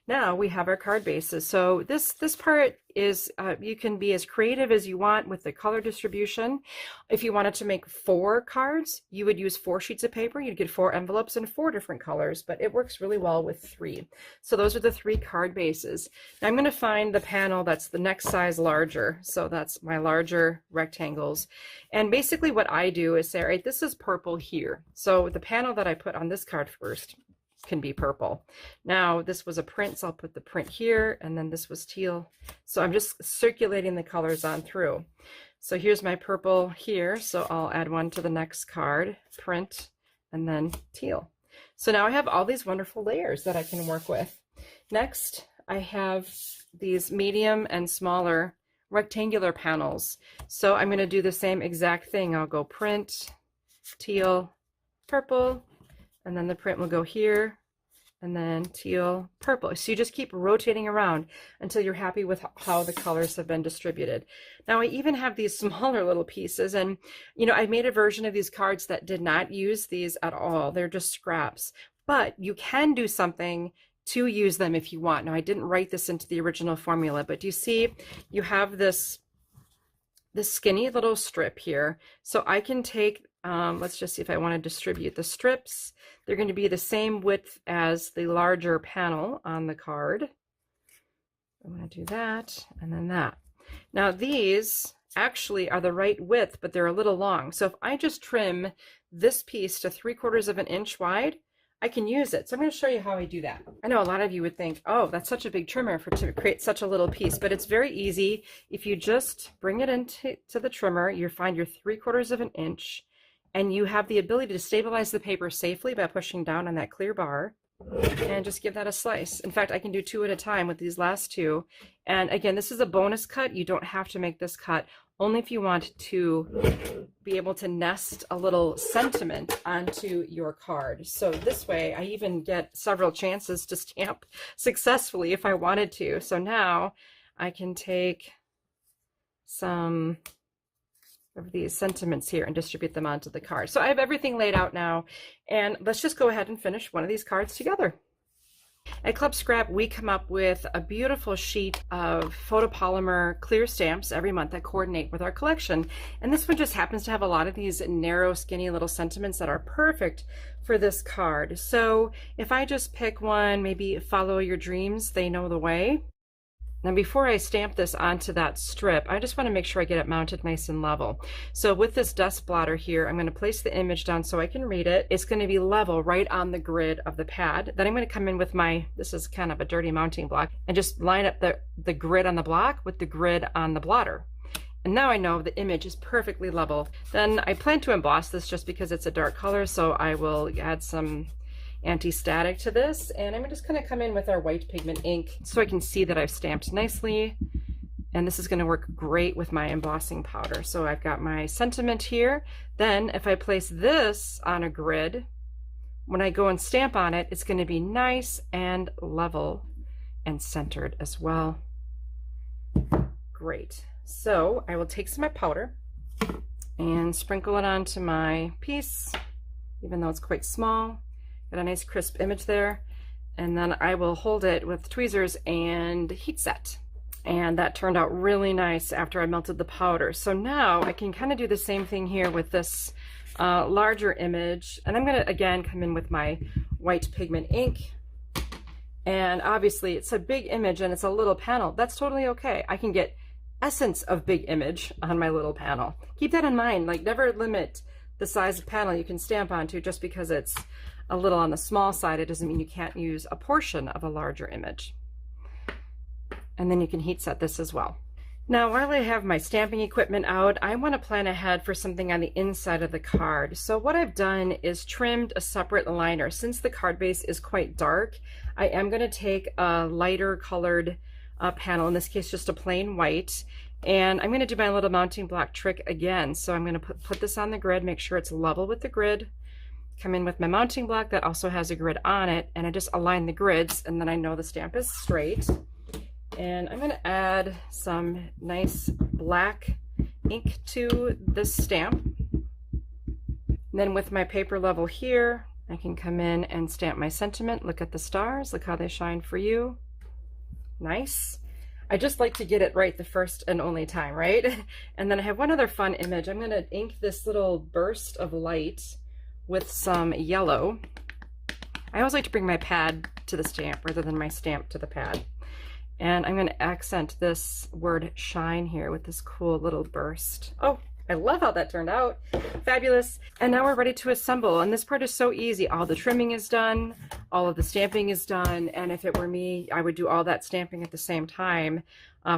Now we have our card bases. So this part is, you can be as creative as you want with the color distribution. If you wanted to make 4 cards, you would use 4 sheets of paper. You'd get 4 envelopes in 4 different colors, but it works really well with 3. So those are the 3 card bases. Now I'm going to find the panel that's the next size larger. So that's my larger rectangles. And basically what I do is say, all right, this is purple here. So the panel that I put on this card first can be purple. Now this was a print, so I'll put the print here, and then this was teal. So I'm just circulating the colors on through. So here's my purple here, so I'll add one to the next card, print, and then teal. So now I have all these wonderful layers that I can work with. Next, I have these medium and smaller rectangular panels. So I'm going to do the same exact thing. I'll go print, teal, purple, and then the print will go here, and then teal, purple. So you just keep rotating around until you're happy with how the colors have been distributed. Now I even have these smaller little pieces, and you know, I made a version of these cards that did not use these at all. They're just scraps, but you can do something to use them if you want. Now I didn't write this into the original formula, but do you see you have this skinny little strip here. So I can take, let's just see if I want to distribute the strips. They're going to be the same width as the larger panel on the card. I'm going to do that, and then that. Now these, actually are the right width, but they're a little long. So if I just trim this piece to 3/4 of an inch wide, I can use it. So I'm going to show you how I do that. I know a lot of you would think, oh, that's such a big trimmer to create such a little piece, but it's very easy. If you just bring it into the trimmer, you find your 3/4 of an inch, and you have the ability to stabilize the paper safely by pushing down on that clear bar and just give that a slice. In fact, I can do 2 at a time with these last 2. And again, this is a bonus cut. You don't have to make this cut, only if you want to be able to nest a little sentiment onto your card. So this way, I even get several chances to stamp successfully if I wanted to. So now I can take some of these sentiments here and distribute them onto the card. So I have everything laid out now, and let's just go ahead and finish one of these cards together. At Club Scrap, we come up with a beautiful sheet of photopolymer clear stamps every month that coordinate with our collection. And this one just happens to have a lot of these narrow, skinny little sentiments that are perfect for this card. So if I just pick one, maybe Follow Your Dreams, They Know the Way. Now, before I stamp this onto that strip, I just want to make sure I get it mounted nice and level. So with this dust blotter here, I'm going to place the image down so I can read it. It's going to be level right on the grid of the pad. Then I'm going to come in with my, this is kind of a dirty mounting block, and just line up the grid on the block with the grid on the blotter. And now I know the image is perfectly level. Then I plan to emboss this just because it's a dark color, so I will add some anti-static to this, and I'm just going to come in with our white pigment ink so I can see that I've stamped nicely. And this is going to work great with my embossing powder. So I've got my sentiment here. Then if I place this on a grid, when I go and stamp on it, it's going to be nice and level and centered as well. Great. So I will take some of my powder and sprinkle it onto my piece, even though it's quite small. Got a nice crisp image there, and then I will hold it with tweezers and heat set. And that turned out really nice after I melted the powder. So now I can kind of do the same thing here with this larger image, and I'm going to again come in with my white pigment ink. And obviously it's a big image and it's a little panel. That's totally okay. I can get essence of big image on my little panel. Keep that in mind. Like, never limit the size of panel you can stamp onto just because it's a little on the small side. It doesn't mean you can't use a portion of a larger image. And then you can heat set this as well. Now, while I have my stamping equipment out, I want to plan ahead for something on the inside of the card. So what I've done is trimmed a separate liner. Since the card base is quite dark, I am going to take a lighter colored panel, in this case just a plain white, and I'm going to do my little mounting block trick again. So I'm going to put this on the grid, make sure it's level with the grid, come in with my mounting block that also has a grid on it, and I just align the grids, and then I know the stamp is straight. And I'm going to add some nice black ink to this stamp. And then with my paper level here, I can come in and stamp my sentiment. Look at the stars, look how they shine for you. Nice. I just like to get it right the first and only time, right? And then I have one other fun image. I'm going to ink this little burst of light with some yellow. I always like to bring my pad to the stamp rather than my stamp to the pad. And I'm going to accent this word shine here with this cool little burst. Oh, I love how that turned out. Fabulous. And now we're ready to assemble. And this part is so easy. All the trimming is done. All of the stamping is done. And if it were me, I would do all that stamping at the same time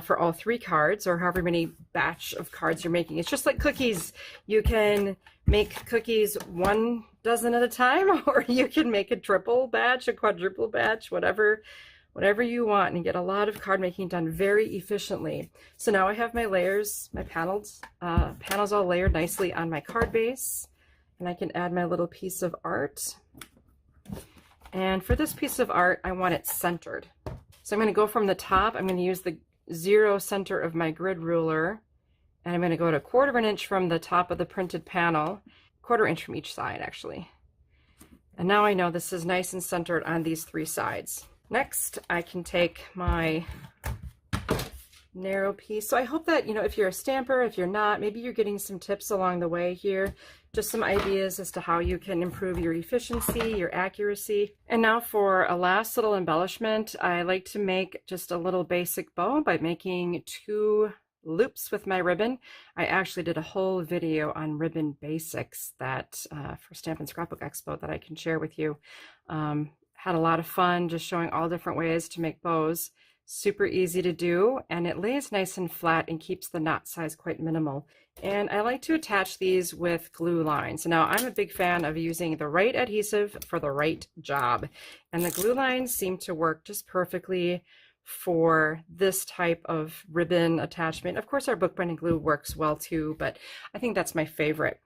for all 3 cards, or however many batch of cards you're making. It's just like cookies. You can make cookies 1 dozen at a time, or you can make a triple batch, a quadruple batch, whatever you want, and get a lot of card making done very efficiently. So now I have my layers, my panels all layered nicely on my card base, and I can add my little piece of art. And for this piece of art, I want it centered. So I'm going to go from the top. I'm going to use the 0 center of my grid ruler, and I'm going to go to 1/4 of an inch from the top of the printed panel, 1/4 inch from each side actually. And now I know this is nice and centered on these 3 sides. Next, I can take my narrow piece. So I hope that, if you're a stamper, if you're not, maybe you're getting some tips along the way here, just some ideas as to how you can improve your efficiency, your accuracy. And now for a last little embellishment, I like to make just a little basic bow by making 2 loops with my ribbon. I actually did a whole video on ribbon basics that for Stampin' Scrapbook Expo that I can share with you. Had a lot of fun just showing all different ways to make bows. Super easy to do, and it lays nice and flat and keeps the knot size quite minimal. And I like to attach these with glue lines. Now, I'm a big fan of using the right adhesive for the right job, and the glue lines seem to work just perfectly for this type of ribbon attachment. Of course, our bookbinding glue works well too, but I think that's my favorite.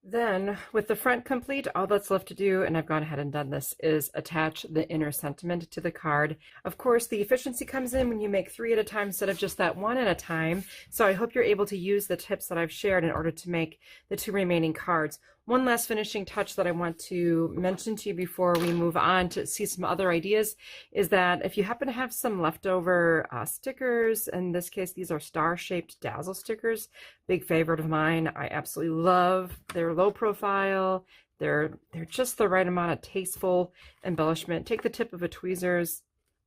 Then, with the front complete, all that's left to do, and I've gone ahead and done this, is attach the inner sentiment to the card. Of course, the efficiency comes in when you make 3 at a time instead of just that 1 at a time. So I hope you're able to use the tips that I've shared in order to make the 2 remaining cards. One last finishing touch that I want to mention to you before we move on to see some other ideas is that if you happen to have some leftover stickers, in this case these are star-shaped Dazzle stickers, big favorite of mine. I absolutely love. They're low profile. They're just the right amount of tasteful embellishment. Take the tip of a tweezers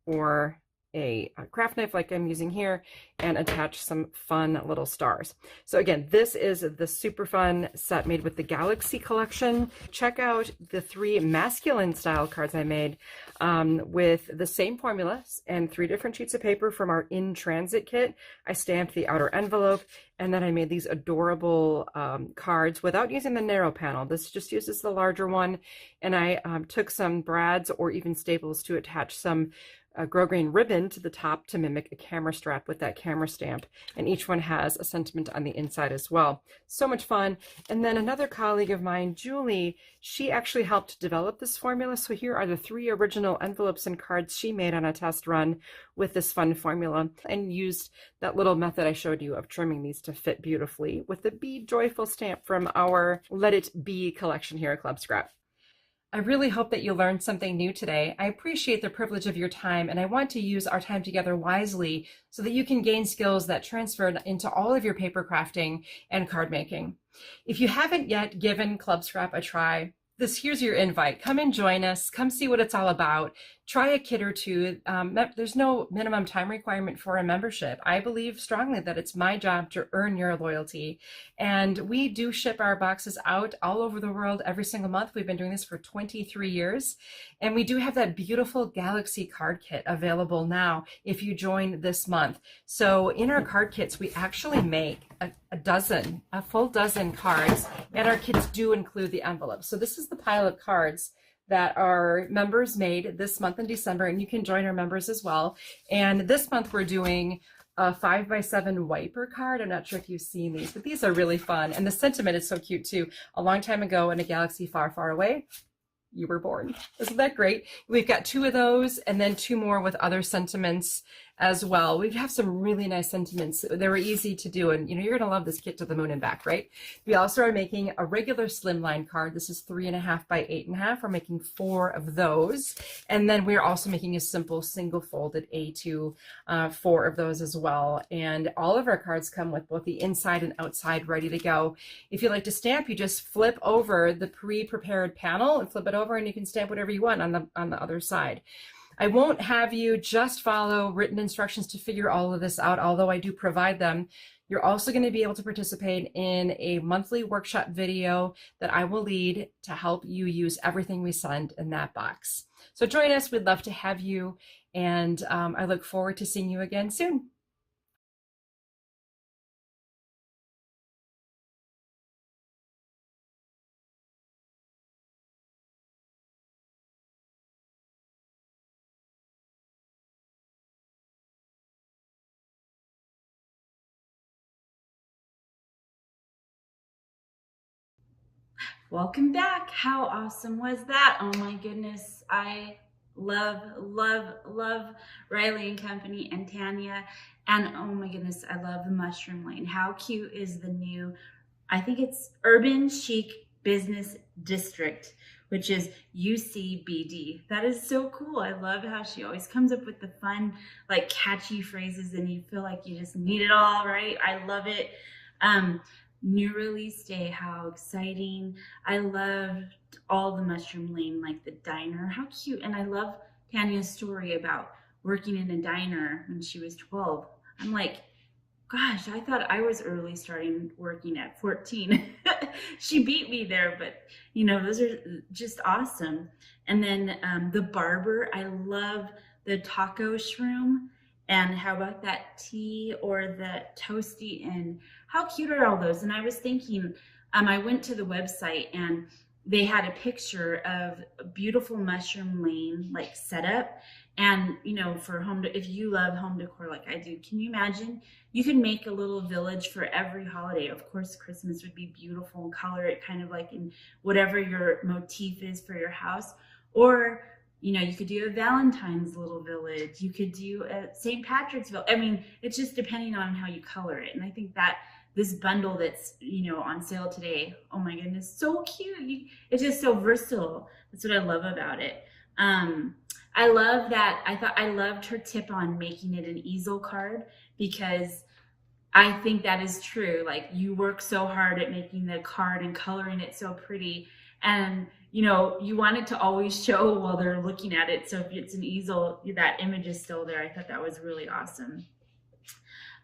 or a craft knife like I'm using here and attach some fun little stars. So again, this is the super fun set made with the Galaxy collection. Check out the 3 masculine style cards I made with the same formula and 3 different sheets of paper from our In Transit kit. I stamped the outer envelope, and then I made these adorable cards without using the narrow panel. This just uses the larger one, and I took some brads or even staples to attach some grosgrain ribbon to the top to mimic a camera strap with that camera stamp, and each one has a sentiment on the inside as well. So much fun. And then another colleague of mine, Julie, she actually helped develop this formula. So here are the 3 original envelopes and cards she made on a test run with this fun formula, and used that little method I showed you of trimming these to fit beautifully with the Be Joyful stamp from our Let It Be collection here at Club Scrap. I really hope that you learned something new today. I appreciate the privilege of your time, and I want to use our time together wisely so that you can gain skills that transfer into all of your paper crafting and card making. If you haven't yet given Club Scrap a try, here's your invite. Come and join us. Come see what it's all about. Try a kit or 2. There's no minimum time requirement for a membership. I believe strongly that it's my job to earn your loyalty. And we do ship our boxes out all over the world every single month. We've been doing this for 23 years. And we do have that beautiful Galaxy card kit available now if you join this month. So in our card kits, we actually make a full dozen cards, and our kits do include the envelopes. So this is the pile of cards that our members made this month in December, and you can join our members as well. And this month we're doing a 5x7 wiper card. I'm not sure if you've seen these, but these are really fun. And the sentiment is so cute too. A long time ago in a galaxy far, far away, you were born. Isn't that great? We've got 2 of those, and then 2 more with other sentiments as well. We have some really nice sentiments. They were easy to do, and you're gonna love this kit to the moon and back, right? We also are making a regular Slimline card. This is 3.5 by 8.5. We're making 4 of those, and then we're also making a simple single folded A2, 4 of those as well. And all of our cards come with both the inside and outside ready to go. If you like to stamp, you just flip over the pre-prepared panel and flip it over, and you can stamp whatever you want on the other side. I won't have you just follow written instructions to figure all of this out, although I do provide them. You're also going to be able to participate in a monthly workshop video that I will lead to help you use everything we send in that box. So join us. We'd love to have you, and I look forward to seeing you again soon.
Welcome back. How awesome was that? Oh my goodness. I love, love, love Riley and Company and Tanya. And oh my goodness, I love the Mushroom Lane. How cute is the new, I think it's Urban Chic Business District, which is UCBD. That is so cool. I love how she always comes up with the fun, like catchy phrases, and you feel like you just need it all, right? I love it. New release day, how exciting. I loved all the Mushroom Lane, like the diner, how cute. And I love Tanya's story about working in a diner when she was 12. I'm like, gosh, I thought I was early starting working at 14. She beat me there, but those are just awesome. And then the barber, I love the taco shroom. And how about that tea or the toasty? And how cute are all those? And I was thinking, I went to the website and they had a picture of a beautiful mushroom lane like setup. And for if you love home decor like I do, can you imagine? You could make a little village for every holiday. Of course, Christmas would be beautiful and color it kind of like in whatever your motif is for your house. Or you could do a Valentine's little village. You could do a St. Patrick's village. I mean, it's just depending on how you color it. And I think that this bundle that's, on sale today, oh my goodness, so cute. It's just so versatile. That's what I love about it. I love that. I loved her tip on making it an easel card, because I think that is true. Like, you work so hard at making the card and coloring it so pretty. And you want it to always show while they're looking at it. So if it's an easel, that image is still there. I thought that was really awesome.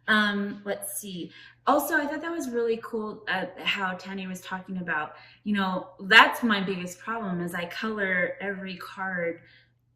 Let's see. Also, I thought that was really cool how Tanya was talking about, that's my biggest problem is I color every card,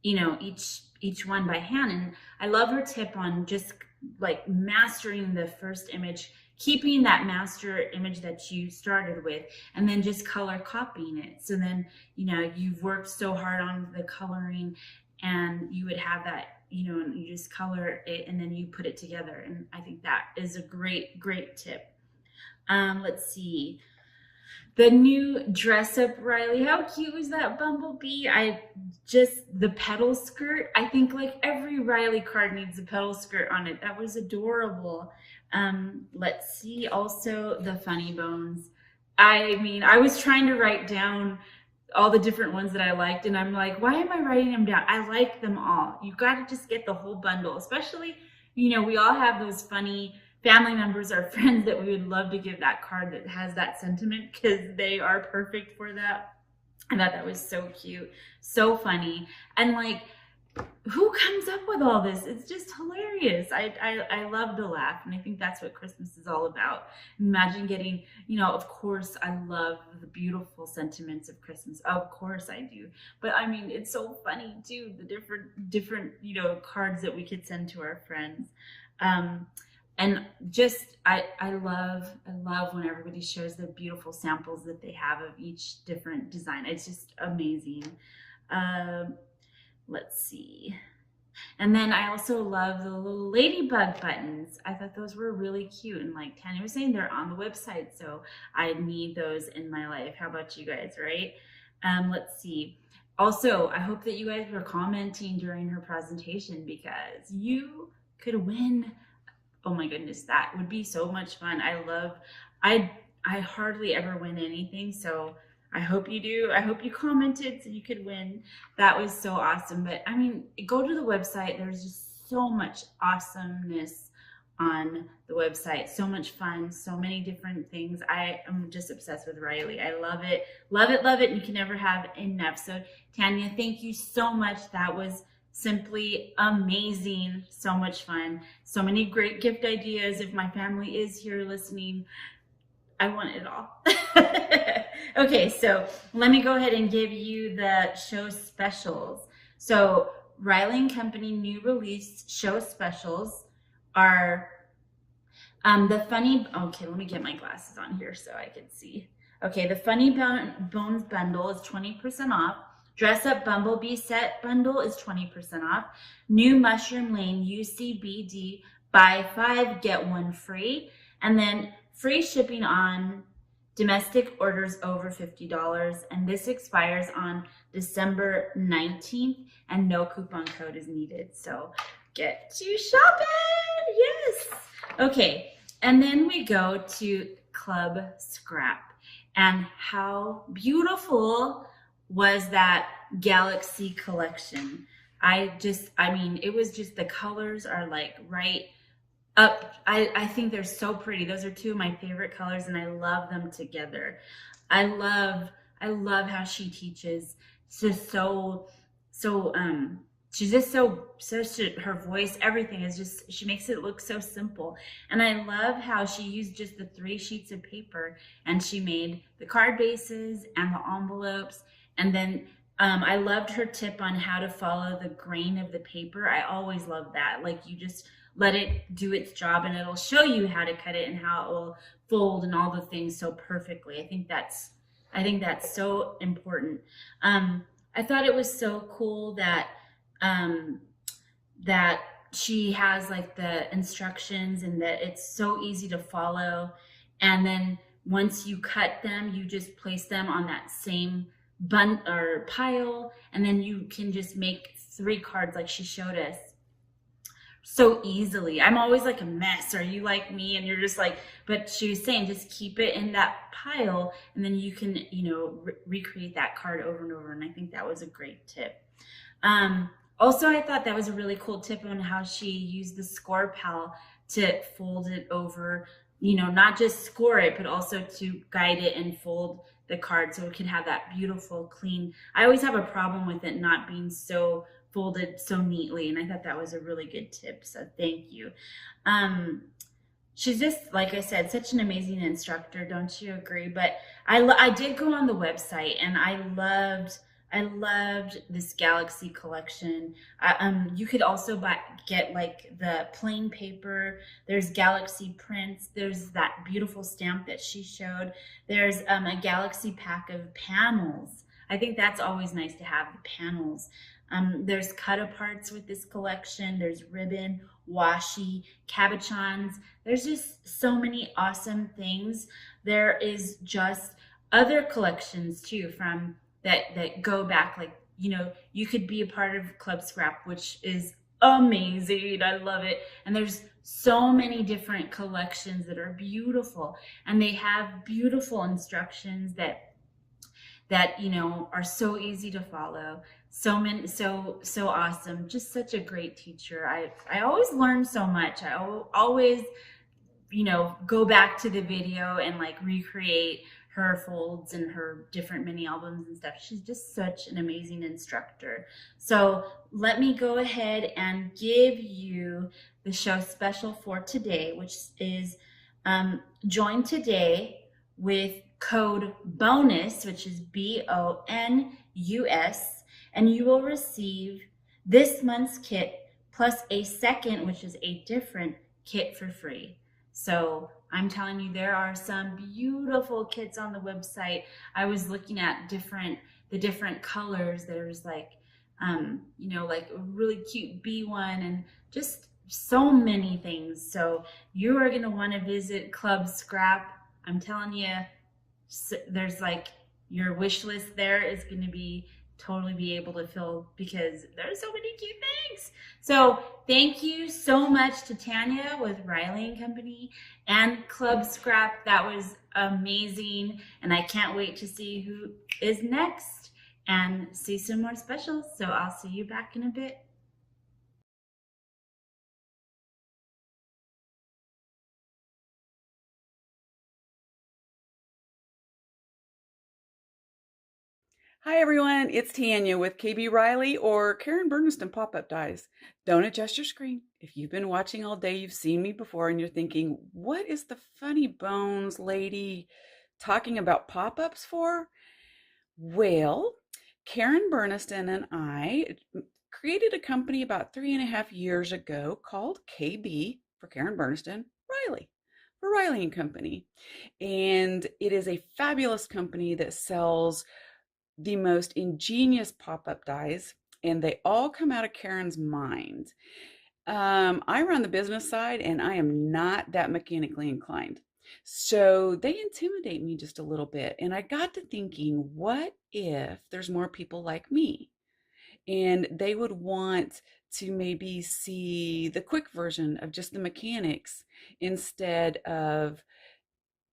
each one by hand. And I love her tip on just like mastering the first image, keeping that master image that you started with, and then just color copying it. So then, you've worked so hard on the coloring, and you would have that, and you just color it and then you put it together. And I think that is a great, great tip. Let's see. The new dress up Riley. How cute was that Bumblebee? The petal skirt. I think like every Riley card needs a petal skirt on it. That was adorable. Let's see. Also the funny bones. I mean, I was trying to write down all the different ones that I liked, and I'm like, why am I writing them down? I like them all. You got to just get the whole bundle, especially, we all have those funny family members or friends that we would love to give that card that has that sentiment, because they are perfect for that. I thought that was so cute, so funny. And like, who comes up with all this? It's just hilarious. I love to laugh, and I think that's what Christmas is all about. Imagine getting, of course I love the beautiful sentiments of Christmas. Of course I do. But I mean, it's so funny too, the different cards that we could send to our friends. And just I love when everybody shows the beautiful samples that they have of each different design. It's just amazing. Let's see. And then I also love the little ladybug buttons. I thought those were really cute. And like Tanya was saying, they're on the website, so I need those in my life. How about you guys, right? Let's see. Also, I hope that you guys were commenting during her presentation, because you could win. Oh my goodness, that would be so much fun. I hardly ever win anything, so I hope you do. I hope you commented so you could win. That was so awesome. But I mean, go to the website. There's just so much awesomeness on the website. So much fun, so many different things. I am just obsessed with Riley. I love it, love it, love it. And you can never have enough. So Tanya, thank you so much. That was simply amazing. So much fun. So many great gift ideas. If my family is here listening, I want it all. Okay, so let me go ahead and give you the show specials. So Riley & Company new release show specials are the funny, okay, let me get my glasses on here so I can see. Okay, the Funny Bones bundle is 20% off. Dress Up Bumblebee set bundle is 20% off. New Mushroom Lane UCBD, buy 5, get 1 free. And then free shipping on domestic orders over $50. And this expires on December 19th, and no coupon code is needed. So get to shopping, yes. Okay, and then we go to Club Scrap. And how beautiful was that Galaxy collection? I mean, it was just, the colors are like right up. I think they're so pretty. Those are two of my favorite colors, and I love them together. I love how she teaches. It's just so she's just her voice, everything is just, she makes it look so simple. And I love how she used just the 3 sheets of paper and she made the card bases and the envelopes. And then I loved her tip on how to follow the grain of the paper. I always love that. Like, you just let it do its job and it'll show you how to cut it and how it will fold and all the things so perfectly. I think that's so important. I thought it was so cool that that she has like the instructions and that it's so easy to follow. And then once you cut them, you just place them on that same or pile, and then you can just make 3 cards like she showed us so easily. I'm always like a mess. Are you like me? And you're just like, but she was saying just keep it in that pile and then you can, recreate that card over and over. And I think that was a great tip. Also, I thought that was a really cool tip on how she used the score pal to fold it over, not just score it, but also to guide it and fold the card so it could have that beautiful, clean. I always have a problem with it not being so folded so neatly, and I thought that was a really good tip, so thank you. She's just, like I said, such an amazing instructor, don't you agree? But I did go on the website and I loved this Galaxy collection. You could also get like the plain paper. There's Galaxy prints. There's that beautiful stamp that she showed. There's a Galaxy pack of panels. I think that's always nice to have, the panels. There's cut-aparts with this collection. There's ribbon, washi, cabochons. There's just so many awesome things. There is just other collections too from that go back, like, you could be a part of Club Scrap, which is amazing. I love it. And there's so many different collections that are beautiful, and they have beautiful instructions that are so easy to follow. So awesome. Just such a great teacher. I always learn so much. I always, go back to the video and like recreate her folds and her different mini albums and stuff. She's just such an amazing instructor. So let me go ahead and give you the show special for today, which is join today with code BONUS, which is BONUS, and you will receive this month's kit plus a second, which is a different kit for free. So I'm telling you, there are some beautiful kits on the website. I was looking at the different colors. There's like, like a really cute bee one and just so many things. So you are going to want to visit Club Scrap. I'm telling you, there's like your wish list there is going to be totally be able to fill because there's so many cute things. So thank you so much to Tanya with Riley & Company and Club Scrap. That was amazing. And I can't wait to see who is next and see some more specials. So I'll see you back in a bit.
Hi everyone, it's Tanya with KB Riley or Karen Burniston Pop-Up Dies. Don't adjust your screen. If you've been watching all day, you've seen me before and you're thinking, what is the funny bones lady talking about pop-ups for? Well, Karen Burniston and I created a company about 3.5 years ago called KB for Karen Burniston, Riley for Riley & Company. And it is a fabulous company that sells the most ingenious pop-up dies, and they all come out of Karen's mind. I run the business side and I am not that mechanically inclined. So they intimidate me just a little bit. And I got to thinking, what if there's more people like me? And they would want to maybe see the quick version of just the mechanics instead of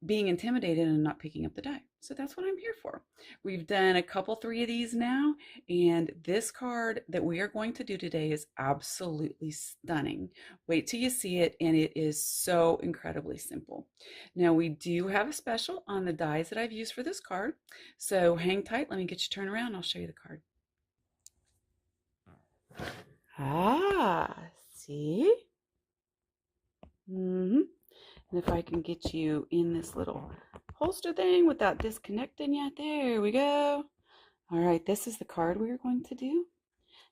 being intimidated and not picking up the die. So that's what I'm here for. We've done a couple, 3 of these now, and this card that we are going to do today is absolutely stunning. Wait till you see it, and it is so incredibly simple. Now we do have a special on the dies that I've used for this card, so hang tight. Let me get you turned around. I'll show you the card. Ah, see? And if I can get you in this little holster thing without disconnecting you, there we go. All right, this is the card we are going to do.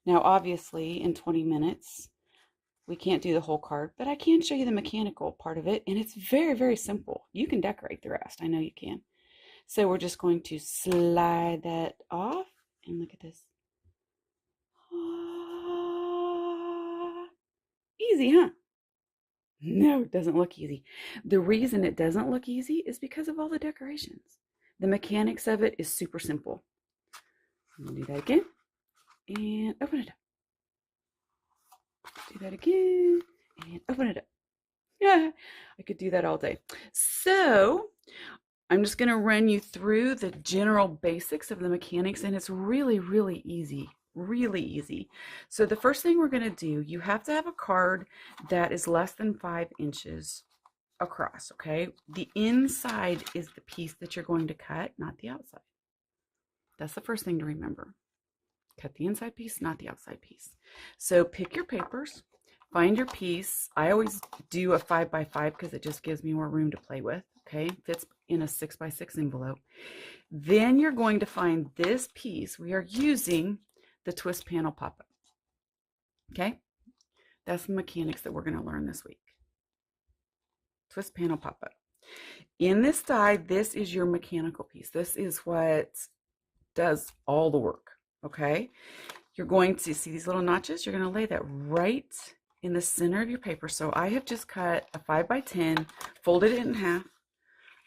Now, obviously, in 20 minutes, we can't do the whole card, but I can show you the mechanical part of it, and it's very, very simple. You can decorate the rest. I know you can. So we're just going to slide that off, and look at this. Easy, huh? No, it doesn't look easy. The reason it doesn't look easy is because of all the decorations. The mechanics of it is super simple. I'm gonna do that again, and open it up. Do that again, and open it up. Yeah, I could do that all day. So I'm just going to run you through the general basics of the mechanics, and it's really, really easy. Really easy. So the first thing we're going to do, you have to have a card that is less than 5 inches across, okay? The inside is the piece that you're going to cut, not the outside. That's the first thing to remember. Cut the inside piece, not the outside piece. So pick your papers, find your piece. I always do a 5x5 because it just gives me more room to play with, okay? Fits in a 6x6 envelope. Then you're going to find this piece. We are using the twist panel pop-up, okay? That's the mechanics that we're going to learn this week. Twist panel pop-up. In this die, this is your mechanical piece. This is what does all the work, okay? You're going to see these little notches. You're going to lay that right in the center of your paper. So I have just cut a 5x10, folded it in half,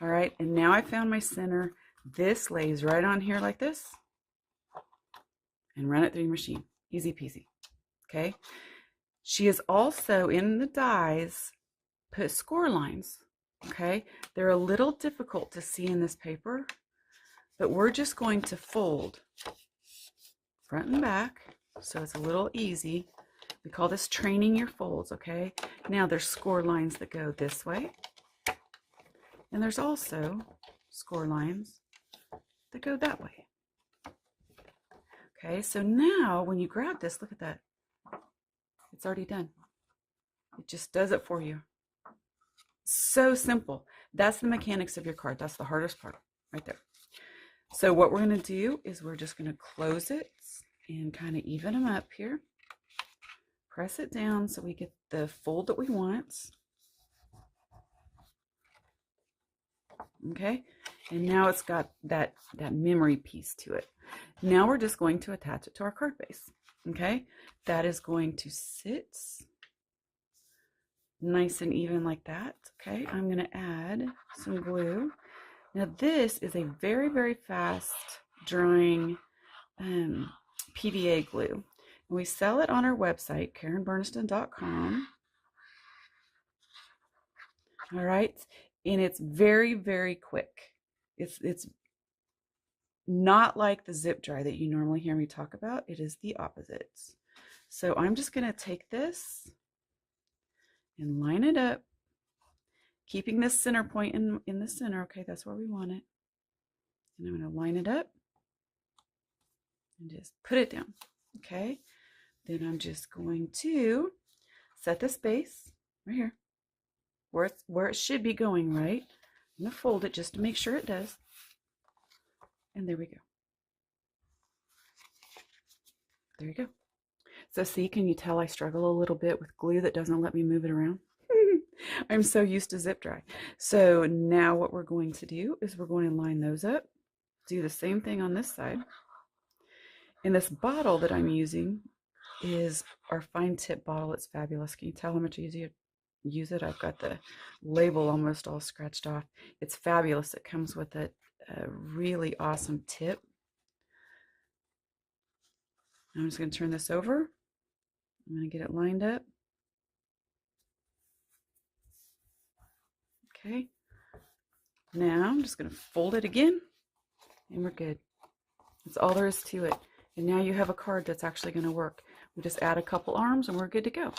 all right? And now I found my center. This lays right on here like this, and run it through your machine. Easy peasy, okay? She is also, in the dies, put score lines, okay? They're a little difficult to see in this paper, but we're just going to fold front and back, so it's a little easy. We call this training your folds, okay? Now there's score lines that go this way, and there's also score lines that go that way. Okay, so now when you grab this, look at that. It's already done. It just does it for you. So simple. That's the mechanics of your card. That's the hardest part right there. So what we're going to do is we're just going to close it and kind of even them up here. Press it down so we get the fold that we want. Okay, and now it's got that memory piece to it. Now we're just going to attach it to our card base. Okay, that is going to sit nice and even like that. Okay, I'm going to add some glue. Now this is a very, very fast drying PVA glue. And we sell it on our website, KarenBurniston.com. All right, and it's very, very quick. It's not like the zip dry that you normally hear me talk about. It is the opposite. So I'm just going to take this and line it up, keeping this center point in the center. Okay, that's where we want it. And I'm going to line it up and just put it down. Okay, then I'm just going to set this base right here where it should be going, right? I'm going to fold it just to make sure it does. And there we go. There you go. So see, can you tell I struggle a little bit with glue that doesn't let me move it around? I'm so used to zip dry. So now what we're going to do is we're going to line those up. Do the same thing on this side. And this bottle that I'm using is our fine tip bottle. It's fabulous. Can you tell how much easier to use it? I've got the label almost all scratched off. It's fabulous. It comes with a really awesome tip. I'm just going to turn this over. I'm going to get it lined up. Okay. Now I'm just going to fold it again, and we're good. That's all there is to it. And now you have a card that's actually going to work. We just add a couple arms and we're good to go.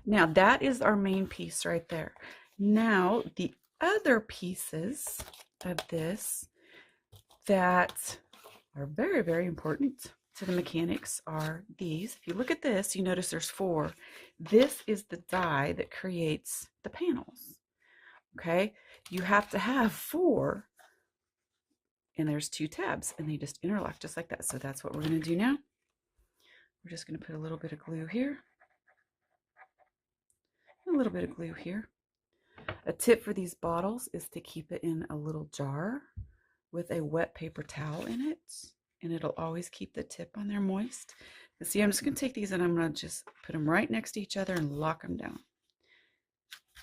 Now that is our main piece right there. Now the other pieces of this that are very, very important to the mechanics are these. If you look at this, you notice there's 4. This is the die that creates the panels. Okay, you have to have 4, and there's 2 tabs, and they just interlock just like that. So that's what we're going to do now. We're just going to put a little bit of glue here, a little bit of glue here. A tip for these bottles is to keep it in a little jar with a wet paper towel in it, and it'll always keep the tip on there moist. And see, I'm just going to take these and I'm going to just put them right next to each other and lock them down.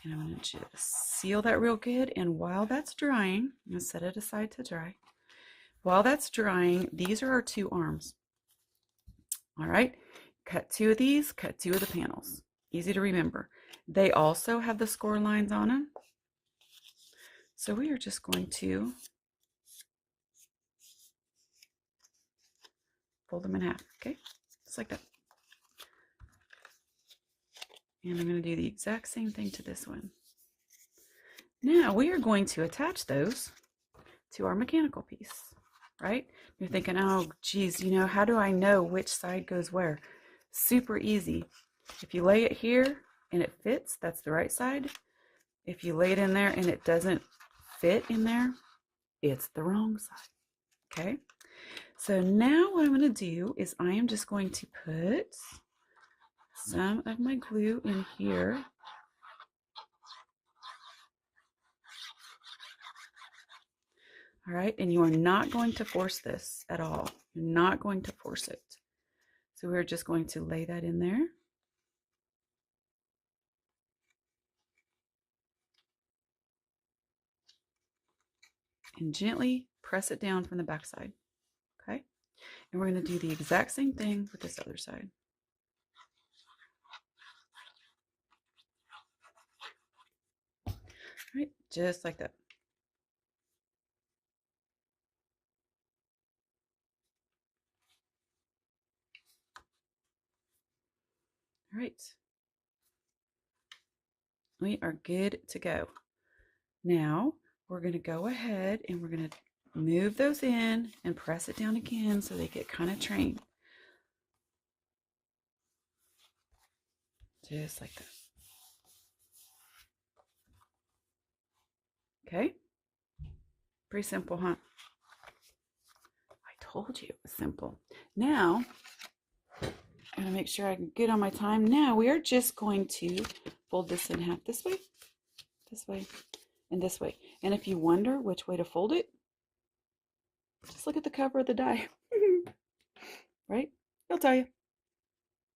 And I'm going to just seal that real good. And while that's drying, I'm going to set it aside to dry. While that's drying, these are our 2 arms. All right, cut 2 of these, cut 2 of the panels. Easy to remember. They also have the score lines on them. So we are just going to fold them in half, okay? Just like that. And I'm going to do the exact same thing to this one. Now we are going to attach those to our mechanical piece, right? You're thinking, oh, geez, you know, how do I know which side goes where? Super easy. If you lay it here and it fits, that's the right side. If you lay it in there and it doesn't fit in there, it's the wrong side, okay? So now what I'm going to do is I am just going to put some of my glue in here. All right, and you are not going to force this at all. You're not going to force it. So we're just going to lay that in there. And gently press it down from the back side. Okay, and we're going to do the exact same thing with this other side. All right, just like that. All right, we are good to go. Now we're going to go ahead and we're going to move those in and press it down again so they get kind of trained. Just like that. Okay, pretty simple, huh? I told you it was simple. Now, I'm gonna make sure I can get on my time. Now we are just going to fold this in half this way, and this way. And if you wonder which way to fold it, just look at the cover of the die. Right? It'll tell you.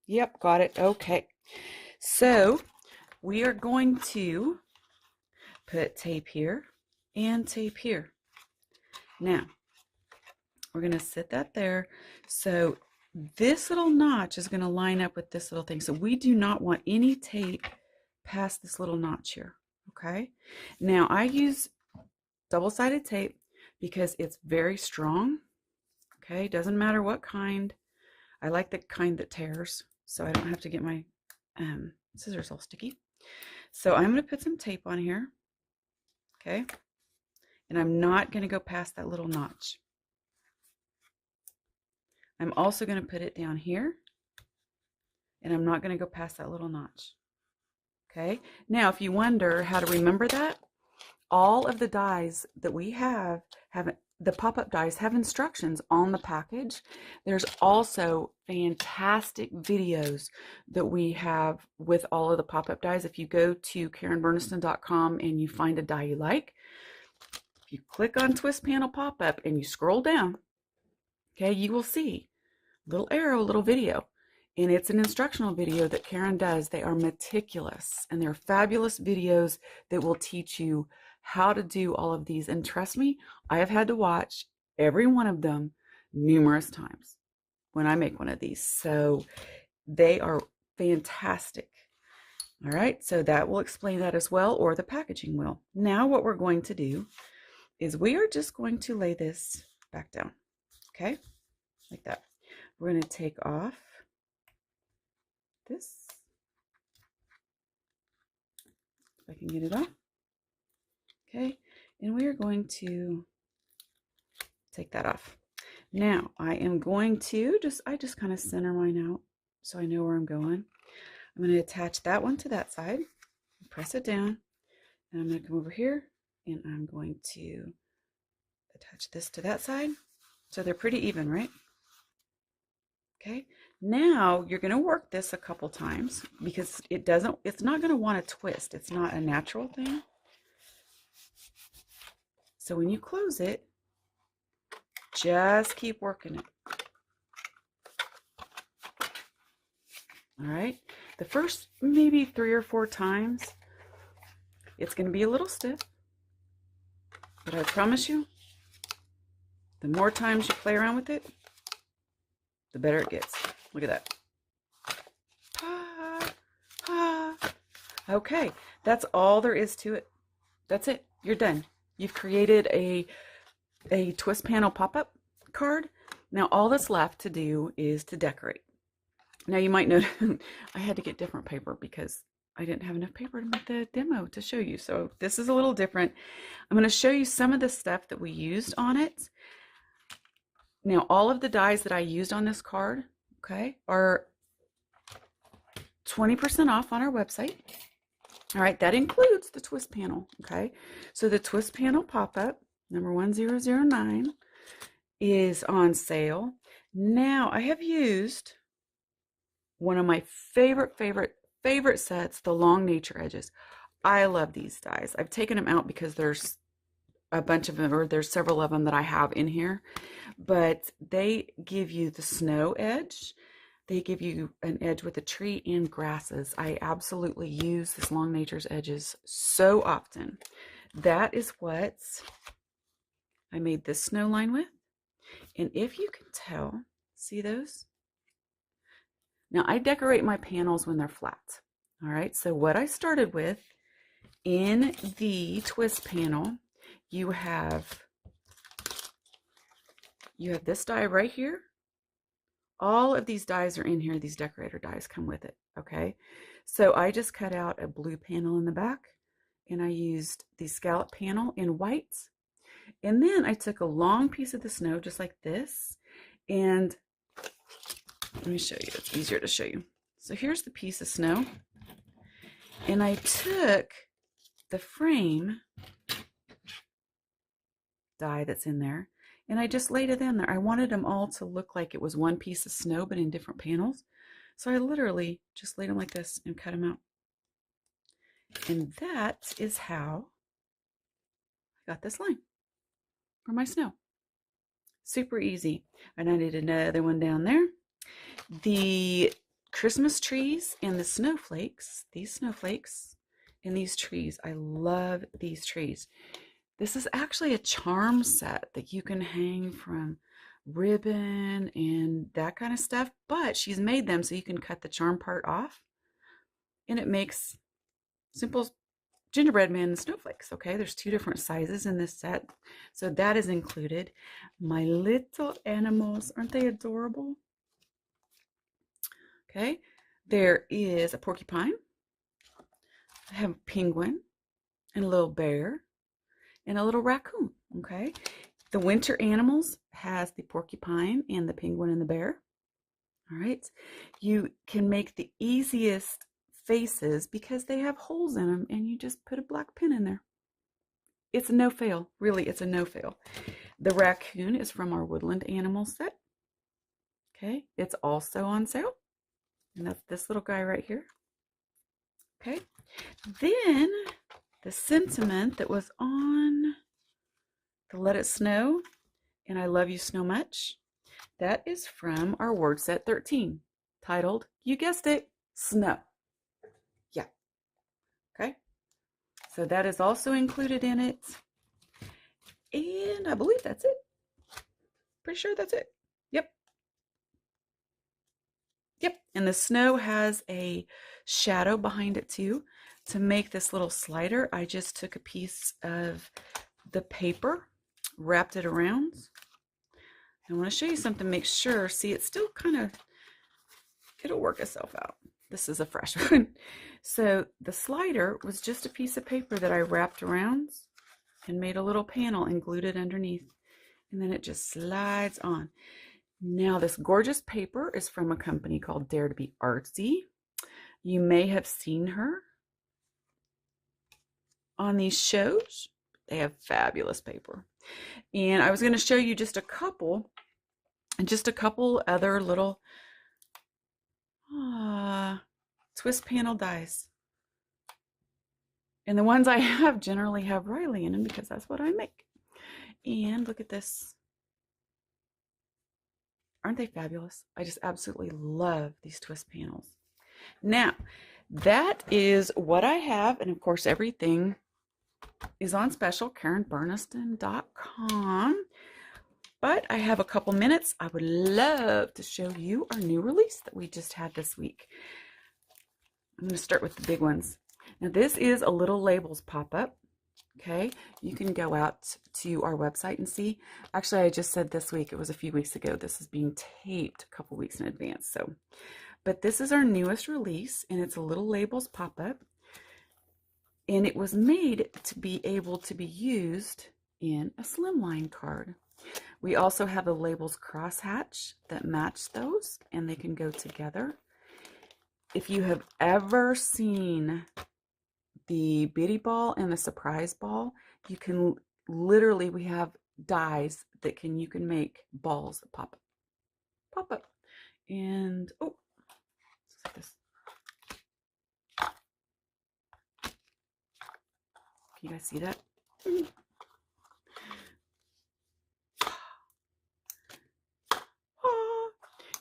Yep, got it. Okay. So we are going to put tape here and tape here. Now, we're going to sit that there. So this little notch is going to line up with this little thing. So we do not want any tape past this little notch here. Okay. Now I use double-sided tape because it's very strong. Okay. Doesn't matter what kind. I like the kind that tears, so I don't have to get my scissors all sticky. So I'm going to put some tape on here. Okay. And I'm not going to go past that little notch. I'm also going to put it down here, and I'm not going to go past that little notch. Okay. Now, if you wonder how to remember that, all of the dies that we have the pop-up dies have instructions on the package. There's also fantastic videos that we have with all of the pop-up dies. If you go to KarenBurniston.com and you find a die you like, if you click on Twist Panel Pop-Up and you scroll down, okay, you will see little arrow, little video. And it's an instructional video that Karen does. They are meticulous, and they're fabulous videos that will teach you how to do all of these. And trust me, I have had to watch every one of them numerous times when I make one of these. So they are fantastic. All right, so that will explain that as well, or the packaging will. Now what we're going to do is we are just going to lay this back down, okay, like that. We're going to take off this, if I can get it off. Okay, and we are going to take that off. Now I am going to I just kind of center mine out so I know where I'm going. I'm going to attach that one to that side, press it down, and I'm going to come over here and I'm going to attach this to that side. So they're pretty even, right? Okay. Now you're going to work this a couple times because it's not going to want to twist. It's not a natural thing. So when you close it, just keep working it. All right. The first maybe 3 or 4 times, it's going to be a little stiff, but I promise you, the more times you play around with it, the better it gets. Look at that. Ah, ah. Okay, that's all there is to it. That's it. You're done. You've created a twist panel pop-up card. Now all that's left to do is to decorate. Now you might notice I had to get different paper because I didn't have enough paper to make the demo to show you. So this is a little different. I'm going to show you some of the stuff that we used on it. Now all of the dies that I used on this card, okay, are 20% off on our website. All right, that includes the twist panel, okay? So the twist panel pop-up, number 1009, is on sale. Now I have used one of my favorite sets, the long nature edges. I love these dies. I've taken them out because there's a bunch of them, or there's several of them that I have in here, but they give you the snow edge. They give you an edge with a tree and grasses. I absolutely use this long nature's edges so often. That is what I made this snow line with. And if you can tell, see those? Now I decorate my panels when they're flat. All right, so what I started with in the twist panel, you have this die right here. All of these dies are in here. These decorator dies come with it, okay? So I just cut out a blue panel in the back, and I used the scallop panel in white. And then I took a long piece of the snow, just like this, and let me show you. It's easier to show you. So here's the piece of snow, and I took the frame die that's in there, and I just laid it in there. I wanted them all to look like it was one piece of snow, but in different panels. So I literally just laid them like this and cut them out. And that is how I got this line for my snow. Super easy. And I did another one down there. The Christmas trees and the snowflakes, these snowflakes and these trees. I love these trees. This is actually a charm set that you can hang from ribbon and that kind of stuff, but she's made them so you can cut the charm part off, and it makes simple gingerbread man and snowflakes. Okay, there's 2 different sizes in this set, so that is included. My little animals, aren't they adorable? Okay, there is a porcupine, I have a penguin and a little bear and a little raccoon. Okay, the winter animals has the porcupine and the penguin and the bear. All right, you can make the easiest faces because they have holes in them, and you just put a black pin in there. It's a no fail, really. It's a no fail. The raccoon is from our woodland animal set. Okay, it's also on sale, and that's this little guy right here. Okay, then the sentiment that was on the Let It Snow and I Love You So Much, that is from our word set 13, titled, you guessed it, Snow. Yeah. Okay. So that is also included in it. And I believe that's it. Pretty sure that's it. Yep. Yep. And the snow has a shadow behind it too. To make this little slider, I just took a piece of the paper, wrapped it around. I want to show you something, make sure, see, it's still kind of, it'll work itself out. This is a fresh one. So the slider was just a piece of paper that I wrapped around and made a little panel and glued it underneath. and then it just slides on. Now this gorgeous paper is from a company called Dare to Be Artsy. You may have seen her on these shows. They have fabulous paper. And I was going to show you just a couple other little twist panel dies. And the ones I have generally have Riley in them because that's what I make. And look at this. Aren't they fabulous? I just absolutely love these twist panels. Now, that is what I have. And of course, everything is on special, KarenBurniston.com. But I have a couple minutes. I would love to show you our new release that we just had this week. I'm going to start with the big ones. Now, this is a little labels pop-up. Okay, you can go out to our website and see. Actually, I just said this week. It was a few weeks ago. This is being taped a couple weeks in advance. But this is our newest release, and it's a little labels pop-up. And it was made to be able to be used in a Slimline card. We also have the labels crosshatch that match those, and they can go together. If you have ever seen the Biddy Ball and the Surprise Ball, you can literally, we have dies that you can make balls that pop up. And, oh, it's like this. Can you guys see that?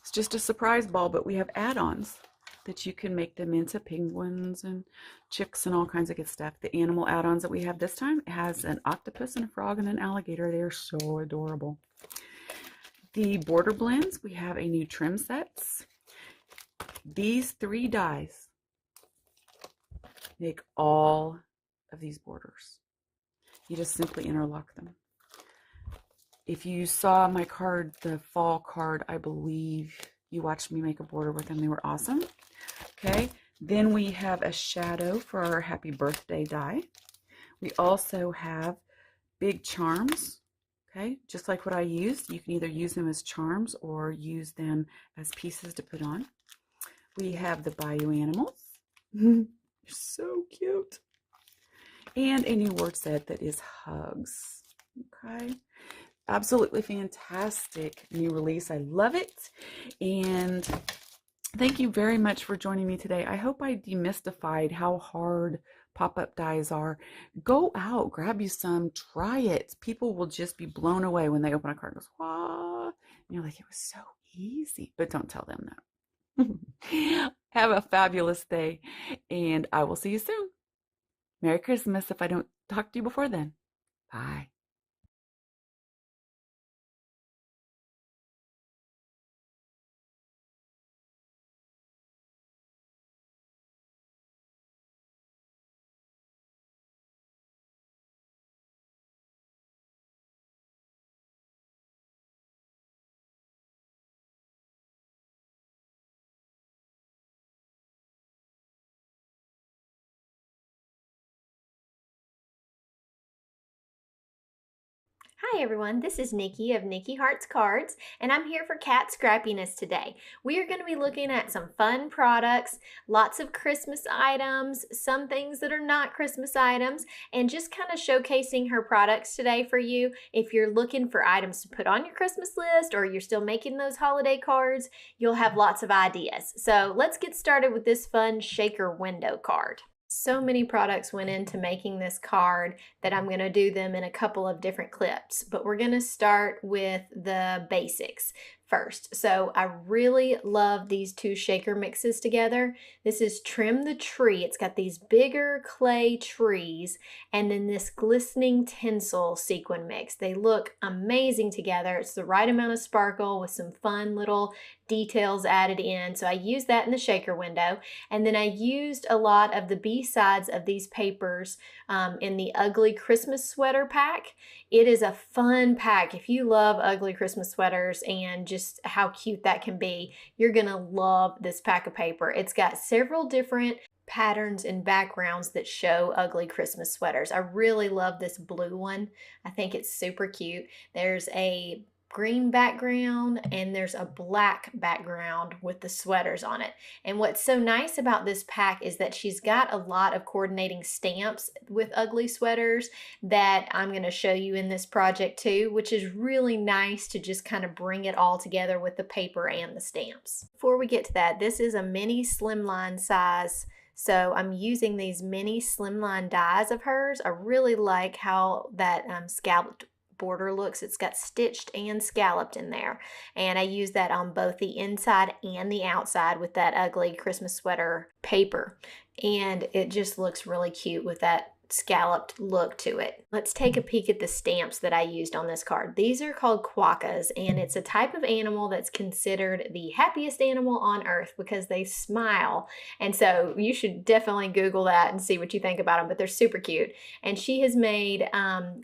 It's just a surprise ball, but we have add-ons that you can make them into penguins and chicks and all kinds of good stuff. The animal add-ons that we have this time has an octopus and a frog and an alligator. They are so adorable. The border blends, we have a new trim sets. These 3 dies make all of these borders. You just simply interlock them. If you saw my card, the fall card, I believe you watched me make a border with them. They were awesome. Okay, then we have a shadow for our happy birthday die. We also have big charms. Okay, just like what I used. You can either use them as charms or use them as pieces to put on. We have the Bayou animals. They're so cute. And a new word set that is hugs. Okay, absolutely fantastic new release. I love it. And thank you very much for joining me today. I hope I demystified how hard pop-up dies are. Go out, grab you some, try it. People will just be blown away when they open a card and goes, wow. And you're like, it was so easy. But don't tell them that. Have a fabulous day, and I will see you soon. Merry Christmas if I don't talk to you before then. Bye.
Hi everyone, this is Nikki of Nikki Hearts Cards, and I'm here for Cat Scrappiness today. We are going to be looking at some fun products, lots of Christmas items, some things that are not Christmas items, and just kind of showcasing her products today for you. If you're looking for items to put on your Christmas list or you're still making those holiday cards, you'll have lots of ideas. So let's get started with this fun shaker window card. So many products went into making this card that I'm going to do them in a couple of different clips, but we're going to start with the basics first. So I really love these 2 shaker mixes together. This is Trim the Tree. It's got these bigger clay trees and then this glistening tinsel sequin mix. They look amazing together. It's the right amount of sparkle with some fun little details added in. So I used that in the shaker window. And then I used a lot of the B-sides of these papers in the Ugly Christmas Sweater pack. It is a fun pack. If you love ugly Christmas sweaters and just how cute that can be, you're gonna love this pack of paper. It's got several different patterns and backgrounds that show ugly Christmas sweaters. I really love this blue one. I think it's super cute. There's a green background and there's a black background with the sweaters on it. And what's so nice about this pack is that she's got a lot of coordinating stamps with ugly sweaters that I'm going to show you in this project too, which is really nice to just kind of bring it all together with the paper and the stamps. Before we get to that, this is a mini slimline size. So I'm using these mini slimline dies of hers. I really like how that scalloped border looks. It's got stitched and scalloped in there, and I use that on both the inside and the outside with that ugly Christmas sweater paper, and it just looks really cute with that scalloped look to it. Let's take a peek at the stamps that I used on this card. These are called 𝐒𝐒𝐿𝐴𝐻, and it's a type of animal that's considered the happiest animal on earth because they smile. And so you should definitely Google that and see what you think about them, but they're super cute. And she has made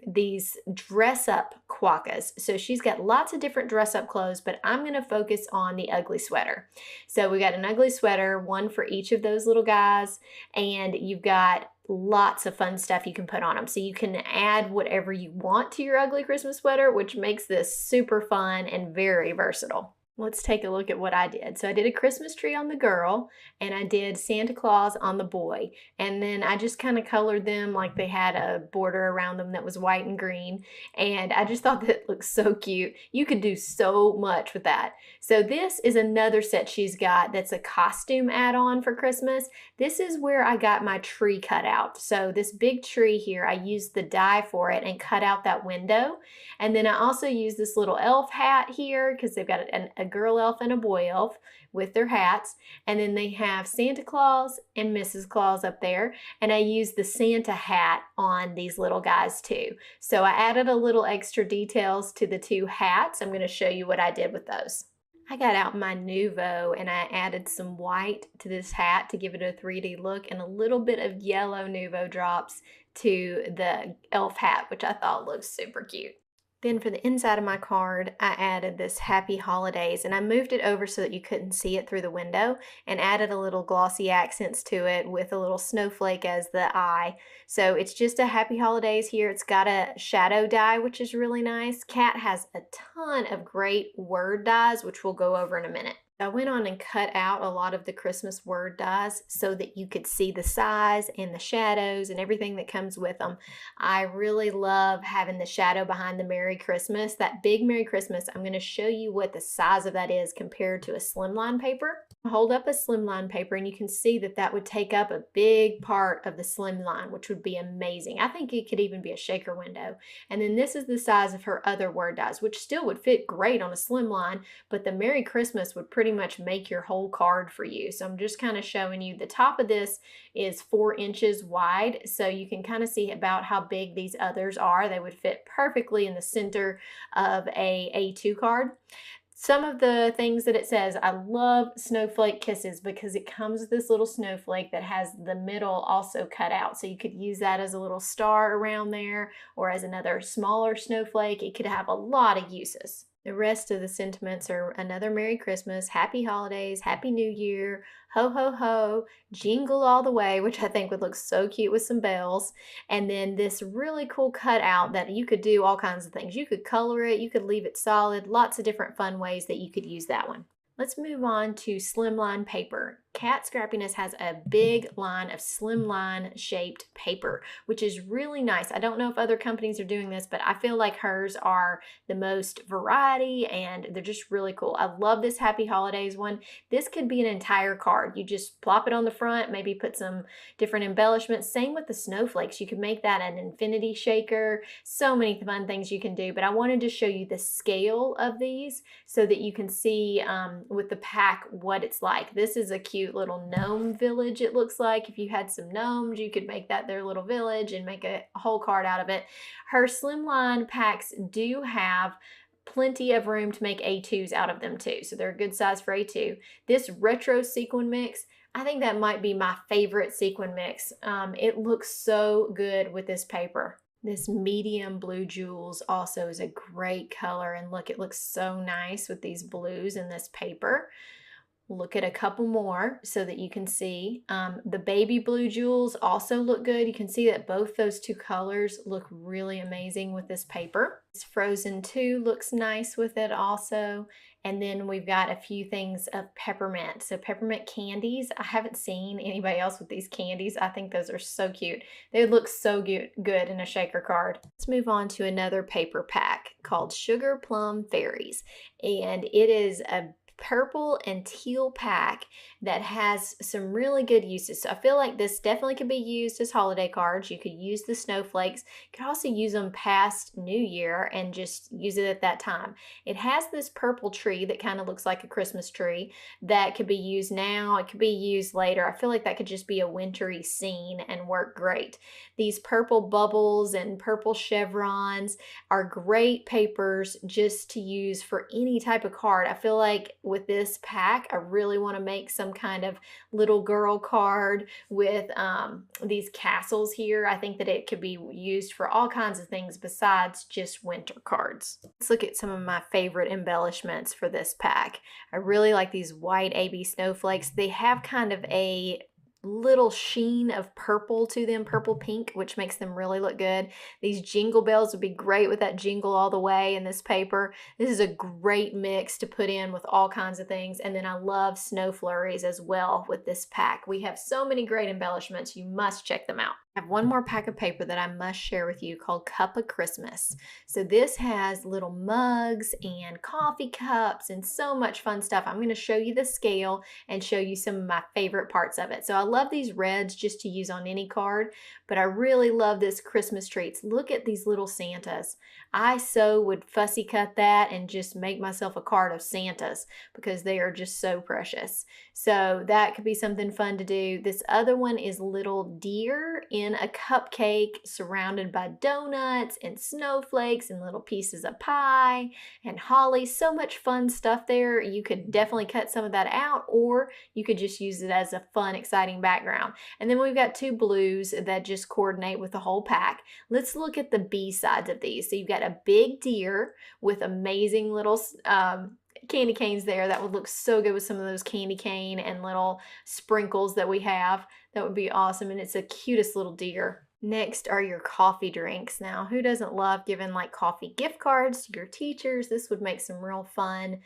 these dress-up 𝐒𝐒𝐿𝐴𝐻. So she's got lots of different dress-up clothes, but I'm going to focus on the ugly sweater. So we got an ugly sweater, one for each of those little guys, and you've got lots of fun stuff you can put on them. So you can add whatever you want to your ugly Christmas sweater, which makes this super fun and very versatile. Let's take a look at what I did. So I did a Christmas tree on the girl, and I did Santa Claus on the boy. And then I just kind of colored them like they had a border around them that was white and green. And I just thought that it looked so cute. You could do so much with that. So this is another set she's got that's a costume add-on for Christmas. This is where I got my tree cut out. So this big tree here, I used the die for it and cut out that window. And then I also used this little elf hat here because they've got a girl elf and a boy elf with their hats, and then they have Santa Claus and Mrs. Claus up there, and I used the Santa hat on these little guys too. So I added a little extra details to the two hats. I'm going to show you what I did with those. I got out my Nuvo and I added some white to this hat to give it a 3D look, and a little bit of yellow Nuvo drops to the elf hat, which I thought looked super cute. Then for the inside of my card, I added this Happy Holidays, and I moved it over so that you couldn't see it through the window, and added a little glossy accents to it with a little snowflake as the eye. So it's just a Happy Holidays here. It's got a shadow die, which is really nice. Kat has a ton of great word dies, which we'll go over in a minute. I went on and cut out a lot of the Christmas word dies so that you could see the size and the shadows and everything that comes with them. I really love having the shadow behind the Merry Christmas. That big Merry Christmas, I'm going to show you what the size of that is compared to a slimline paper. Hold up a slimline paper and you can see that that would take up a big part of the slimline, which would be amazing. I think it could even be a shaker window. And then this is the size of her other word dies, which still would fit great on a slimline, but the Merry Christmas would pretty much make your whole card for you. So I'm just kind of showing you the top of this is 4 inches wide, so you can kind of see about how big these others are. They would fit perfectly in the center of a A2 card. Some of the things that it says, I love Snowflake Kisses because it comes with this little snowflake that has the middle also cut out. So you could use that as a little star around there or as another smaller snowflake. It could have a lot of uses. The rest of the sentiments are another Merry Christmas, Happy Holidays, Happy New Year, Ho Ho Ho, Jingle All the Way, which I think would look so cute with some bells, and then this really cool cutout that you could do all kinds of things. You could color it, you could leave it solid, lots of different fun ways that you could use that one. Let's move on to slimline paper. Kat Scrappiness has a big line of slimline shaped paper, which is really nice. I don't know if other companies are doing this, but I feel like hers are the most variety and they're just really cool. I love this Happy Holidays one. This could be an entire card. You just plop it on the front, maybe put some different embellishments. Same with the snowflakes. You could make that an infinity shaker. So many fun things you can do, but I wanted to show you the scale of these so that you can see with the pack what it's like. This is a cute little gnome village, it looks like. If you had some gnomes, you could make that their little village and make a whole card out of it. Her slimline packs do have plenty of room to make A2s out of them too, so they're a good size for A2. This retro sequin mix, I think that might be my favorite sequin mix. It looks so good with this paper. This medium blue jewels also is a great color, and look, it looks so nice with these blues in this paper. look at a couple more so that you can see. The baby blue jewels also look good. You can see that both those two colors look really amazing with this paper. This Frozen 2 looks nice with it also. And then we've got a few things of peppermint. So peppermint candies. I haven't seen anybody else with these candies. I think those are so cute. They look so good in a shaker card. Let's move on to another paper pack called Sugar Plum Fairies. And it is a purple and teal pack that has some really good uses. So I feel like this definitely could be used as holiday cards. You could use the snowflakes. You could also use them past New Year and just use it at that time. It has this purple tree that kind of looks like a Christmas tree that could be used now. It could be used later. I feel like that could just be a wintry scene and work great. These purple bubbles and purple chevrons are great papers just to use for any type of card. I feel like with this pack, I really want to make some kind of little girl card with these castles here. I think that it could be used for all kinds of things besides just winter cards. Let's look at some of my favorite embellishments for this pack. I really like these white AB snowflakes. They have kind of a little sheen of purple to them, purple pink, which makes them really look good. These jingle bells would be great with that jingle all the way in this paper. This is a great mix to put in with all kinds of things. And then I love snow flurries as well with this pack. We have so many great embellishments. You must check them out. I have one more pack of paper that I must share with you called Cup of Christmas. So this has little mugs and coffee cups and so much fun stuff. I'm going to show you the scale and show you some of my favorite parts of it. So I love these reds just to use on any card, but I really love this Christmas treats. Look at these little Santas. I so would fussy cut that and just make myself a card of Santas because they are just so precious. So that could be something fun to do. This other one is little deer in a cupcake surrounded by donuts and snowflakes and little pieces of pie and holly. So much fun stuff there. You could definitely cut some of that out, or you could just use it as a fun, exciting background. And then we've got two blues that just coordinate with the whole pack. Let's look at the B sides of these. So you've got a big deer with amazing little candy canes there. That would look so good with some of those candy cane and little sprinkles that we have. That would be awesome, and it's the cutest little deer. Next are your coffee drinks. Now, who doesn't love giving like coffee gift cards to your teachers? This would make some real fun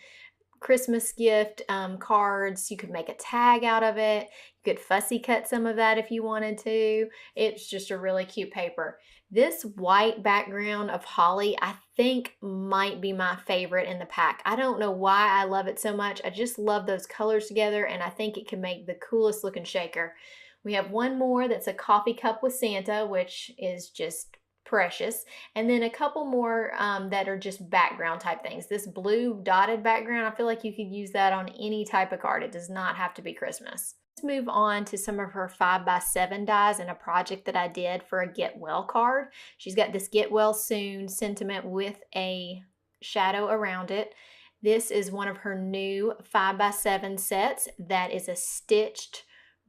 Christmas gift cards. You could make a tag out of it. You could fussy cut some of that if you wanted to. It's just a really cute paper. This white background of holly, I think might be my favorite in the pack. I don't know why I love it so much. I just love those colors together, and I think it can make the coolest looking shaker. We have one more that's a coffee cup with Santa, which is just precious. And then a couple more that are just background type things. This blue dotted background, I feel like you could use that on any type of card. It does not have to be Christmas. Let's move on to some of her 5x7 dies in a project that I did for a Get Well card. She's got this Get Well Soon sentiment with a shadow around it. This is one of her new 5x7 sets that is a stitched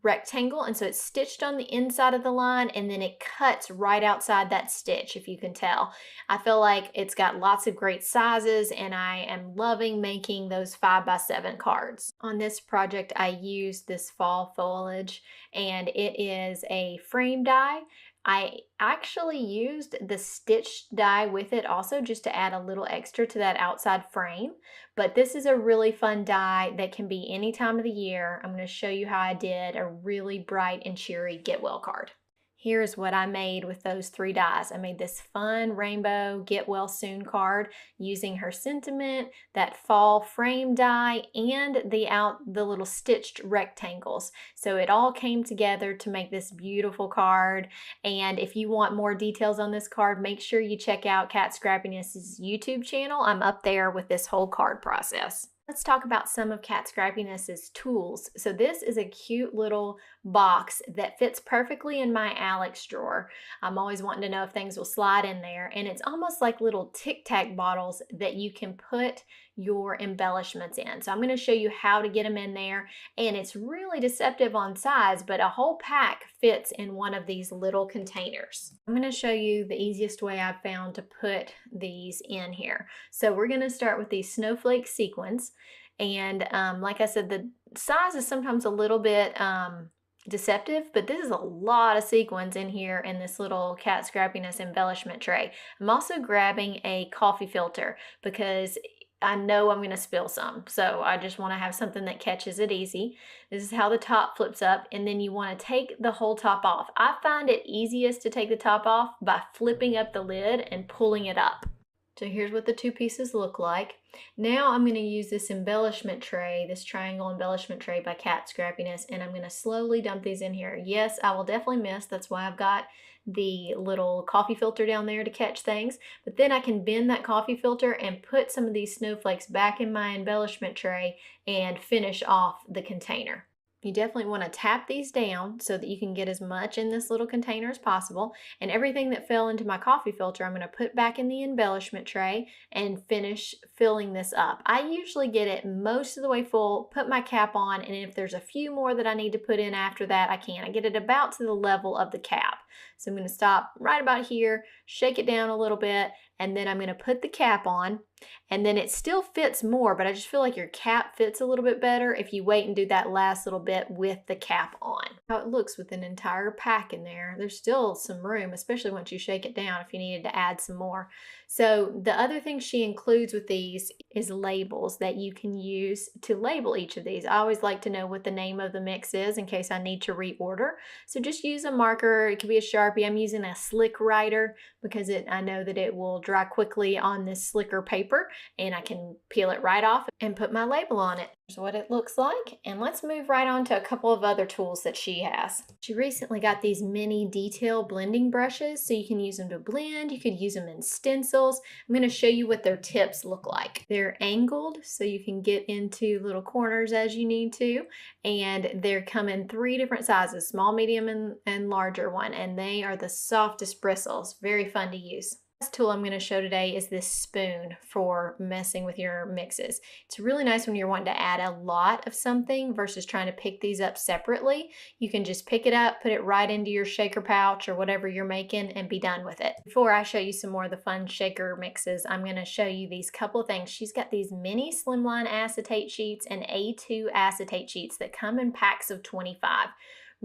rectangle, and so it's stitched on the inside of the line and then it cuts right outside that stitch, if you can tell. I feel like it's got lots of great sizes, and I am loving making those 5x7 cards. On this project I used this fall foliage, and it is a frame die. I actually used the stitched die with it also just to add a little extra to that outside frame. But this is a really fun die that can be any time of the year. I'm going to show you how I did a really bright and cheery Get Well card. Here's what I made with those three dies. I made this fun rainbow Get Well Soon card using her sentiment, that fall frame die, and the little stitched rectangles. So it all came together to make this beautiful card. And if you want more details on this card, make sure you check out Cat Scrappiness's YouTube channel. I'm up there with this whole card process. Let's talk about some of Cat Scrappiness's tools. So this is a cute little box that fits perfectly in my Alex drawer. I'm always wanting to know if things will slide in there, and it's almost like little Tic Tac bottles that you can put your embellishments in. So I'm going to show you how to get them in there, and it's really deceptive on size, but a whole pack fits in one of these little containers. I'm going to show you the easiest way I've found to put these in here. So we're going to start with these snowflake sequins. And like I said, the size is sometimes a little bit deceptive, but this is a lot of sequins in here in this little Cat Scrappiness embellishment tray. I'm also grabbing a coffee filter because I know I'm going to spill some, so I just want to have something that catches it easy. This is how the top flips up, and then you want to take the whole top off. I find it easiest to take the top off by flipping up the lid and pulling it up. So here's what the two pieces look like. Now I'm going to use this embellishment tray, this triangle embellishment tray by Cat Scrappiness, and I'm going to slowly dump these in here. Yes, I will definitely miss. That's why I've got the little coffee filter down there to catch things. But then I can bend that coffee filter and put some of these snowflakes back in my embellishment tray and finish off the container. You definitely want to tap these down so that you can get as much in this little container as possible. And everything that fell into my coffee filter, I'm going to put back in the embellishment tray and finish filling this up. I usually get it most of the way full, put my cap on, and if there's a few more that I need to put in after that, I can. I get it about to the level of the cap. So I'm going to stop right about here, shake it down a little bit, and then I'm going to put the cap on. And then it still fits more, but I just feel like your cap fits a little bit better if you wait and do that last little bit with the cap on. How it looks with an entire pack in there. There's still some room, especially once you shake it down if you needed to add some more. So the other thing she includes with these is labels that you can use to label each of these. I always like to know what the name of the mix is in case I need to reorder. So just use a marker. It could be a Sharpie. I'm using a slick writer because I know that it will dry quickly on this slicker paper, and I can peel it right off and put my label on it. Here's what it looks like, and let's move right on to a couple of other tools that she has. She recently got these mini detail blending brushes, so you can use them to blend. You could use them in stencils. I'm going to show you what their tips look like. They're angled, so you can get into little corners as you need to, and they come in 3 different sizes, small, medium, and larger one, and they are the softest bristles. Very fun to use. The tool I'm going to show today is this spoon for messing with your mixes. It's really nice when you're wanting to add a lot of something versus trying to pick these up separately. You can just pick it up, put it right into your shaker pouch or whatever you're making, and be done with it. Before I show you some more of the fun shaker mixes, I'm going to show you these couple of things. She's got these mini Slimline acetate sheets and A2 acetate sheets that come in packs of 25.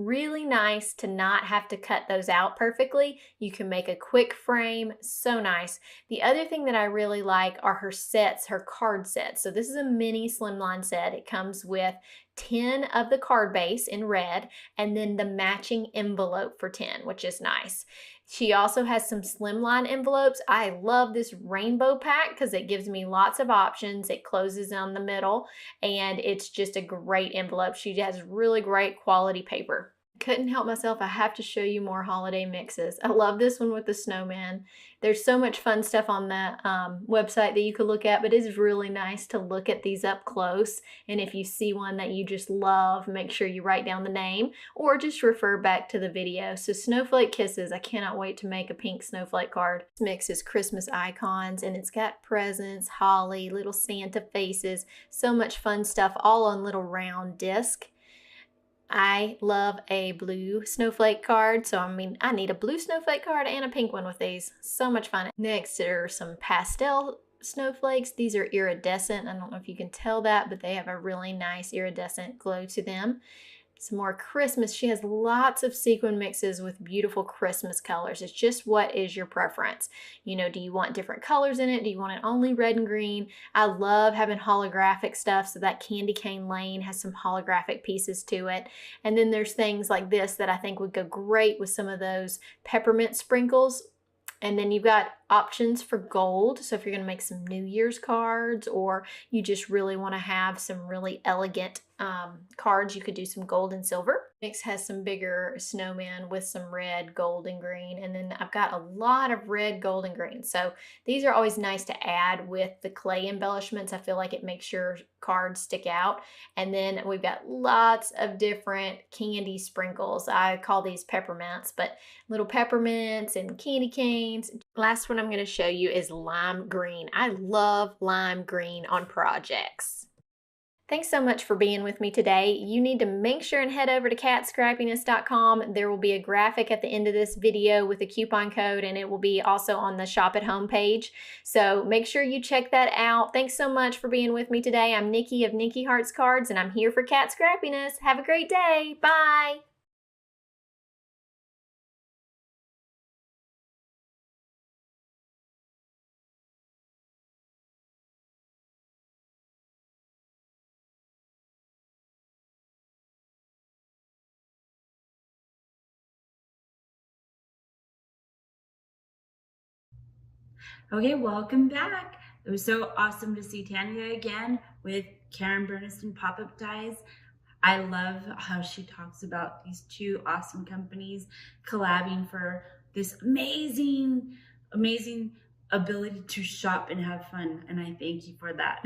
Really nice to not have to cut those out perfectly. You can make a quick frame, so nice. The other thing that I really like are her sets, her card sets. So this is a mini Slimline set. It comes with 10 of the card base in red and then the matching envelope for 10, which is nice. She also has some Slimline envelopes. I love this rainbow pack because it gives me lots of options. It closes on the middle and it's just a great envelope. She has really great quality paper. Couldn't help myself. I have to show you more holiday mixes. I love this one with the snowman. There's so much fun stuff on that website that you could look at, but it's really nice to look at these up close. And if you see one that you just love, make sure you write down the name or just refer back to the video. So Snowflake Kisses, I cannot wait to make a pink snowflake card. This mix is Christmas icons and it's got presents, holly, little Santa faces, so much fun stuff all on little round disc. I love a blue snowflake card, so I need a blue snowflake card and a pink one with these. So much fun. Next, there are some pastel snowflakes. These are iridescent. I don't know if you can tell that, but they have a really nice iridescent glow to them. Some more Christmas. She has lots of sequin mixes with beautiful Christmas colors. It's just what is your preference. You know, do you want different colors in it? Do you want it only red and green? I love having holographic stuff, so that Candy Cane Lane has some holographic pieces to it. And then there's things like this that I think would go great with some of those peppermint sprinkles. And then you've got options for gold. So if you're going to make some New Year's cards or you just really want to have some really elegant cards, you could do some gold and silver. Mix has some bigger snowmen with some red, gold, and green. And then I've got a lot of red, gold, and green. So these are always nice to add with the clay embellishments. I feel like it makes your cards stick out. And then we've got lots of different candy sprinkles. I call these peppermints, but little peppermints and candy canes. Last one I'm going to show you is lime green. I love lime green on projects. Thanks so much for being with me today. You need to make sure and head over to 𝐒𝐒𝐲𝐴𝐧𝐴𝐬𝐻.com. There will be a graphic at the end of this video with a coupon code, and it will be also on the Shop at Home page. So make sure you check that out. Thanks so much for being with me today. I'm Nikki of Nikki Hearts Cards, and I'm here for Cat Scrappiness. Have a great day. Bye.
Okay, welcome back. It was so awesome to see Tanya again with Karen Burniston pop-up dies. I love how she talks about these two awesome companies collabing for this amazing ability to shop and have fun, and I thank you for that.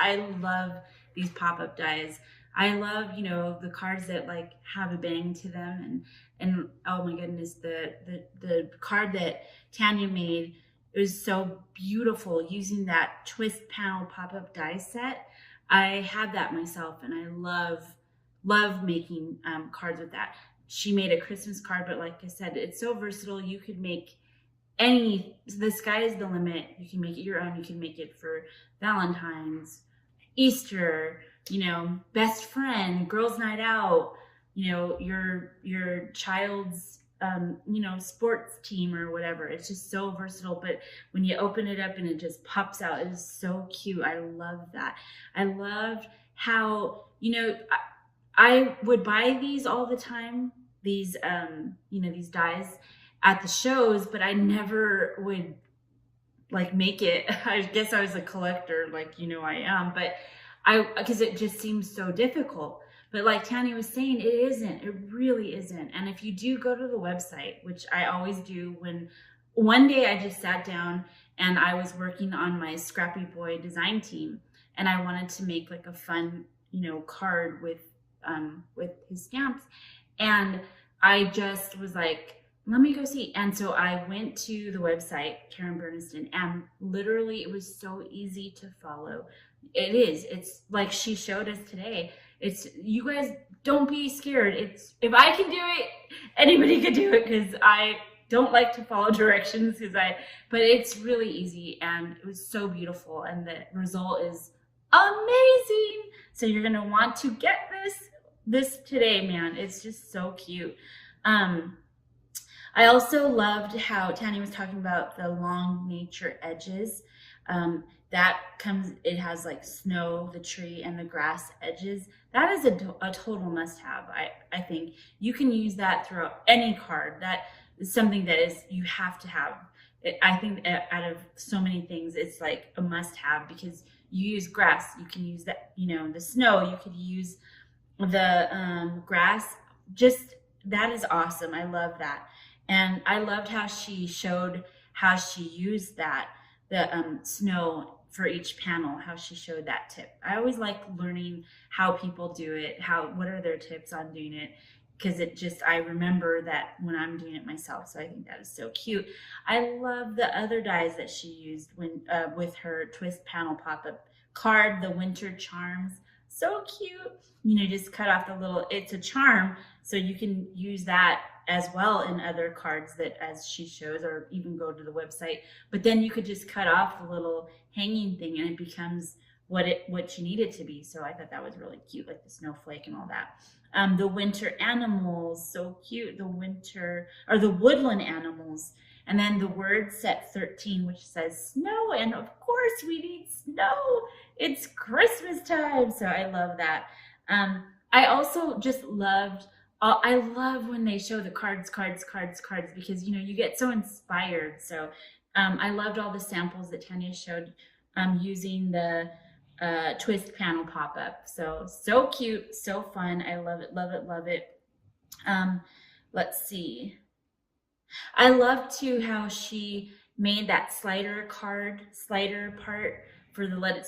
I love these pop-up dies. I love, you know, the cards that like have a bang to them, and oh my goodness, the card that Tanya made, it was so beautiful using that twist panel pop-up die set. I have that myself, and I love making cards with that. She made a Christmas card, but like I said, it's so versatile. You could make the sky is the limit. You can make it your own. You can make it for Valentine's, Easter, you know, best friend, girls' night out, you know, your child's you know, sports team or whatever. It's just so versatile. But when you open it up and it just pops out, it is so cute. I love that. I loved how, you know, I would buy these all the time, these you know, these dies at the shows, but I never would like make it. I guess I was a collector, like, you know, I am, but because it just seems so difficult. But like Tanya was saying, it isn't. It really isn't. And if you do go to the website, which I always do, when one day I just sat down and I was working on my Scrappy Boy design team, and I wanted to make like a fun, you know, card with his stamps, and I just was like, let me go see. And so I went to the website, Karen Burniston, and literally it was so easy to follow. It is. It's like she showed us today. It's, you guys don't be scared. It's, if I can do it, anybody could do it, because I don't like to follow directions, but it's really easy, and it was so beautiful, and the result is amazing. So you're gonna want to get this today, man. It's just so cute. I also loved how Tanya was talking about the long nature edges. That comes, it has like snow, the tree, and the grass edges. That is a total must-have. I think you can use that throughout any card. That is something that is, you have to have. I think out of so many things, it's like a must-have, because you use grass, you can use that, you know, the snow, you could use the grass. Just, that is awesome. I love that. And I loved how she showed how she used that, the snow for each panel, how she showed that tip. I always like learning how people do it, what are their tips on doing it, because it just, I remember that when I'm doing it myself. So I think that is so cute. I love the other dies that she used when with her twist panel pop-up card, the winter charms. So cute. You know, just cut off the little, it's a charm, so you can use that as well in other cards that, as she shows, or even go to the website. But then you could just cut off the little hanging thing, and it becomes what you need it to be. So I thought that was really cute, like the snowflake and all that. The winter animals, so cute. The winter, or the woodland animals. And then the word set 13, which says snow. And of course we need snow. It's Christmas time. So I love that. I also just loved, I love when they show the cards, because, you know, you get so inspired. So I loved all the samples that Tanya showed using the twist panel pop-up. So cute, so fun. I love it, love it, love it. Let's see. I love too how she made that slider part for the Let It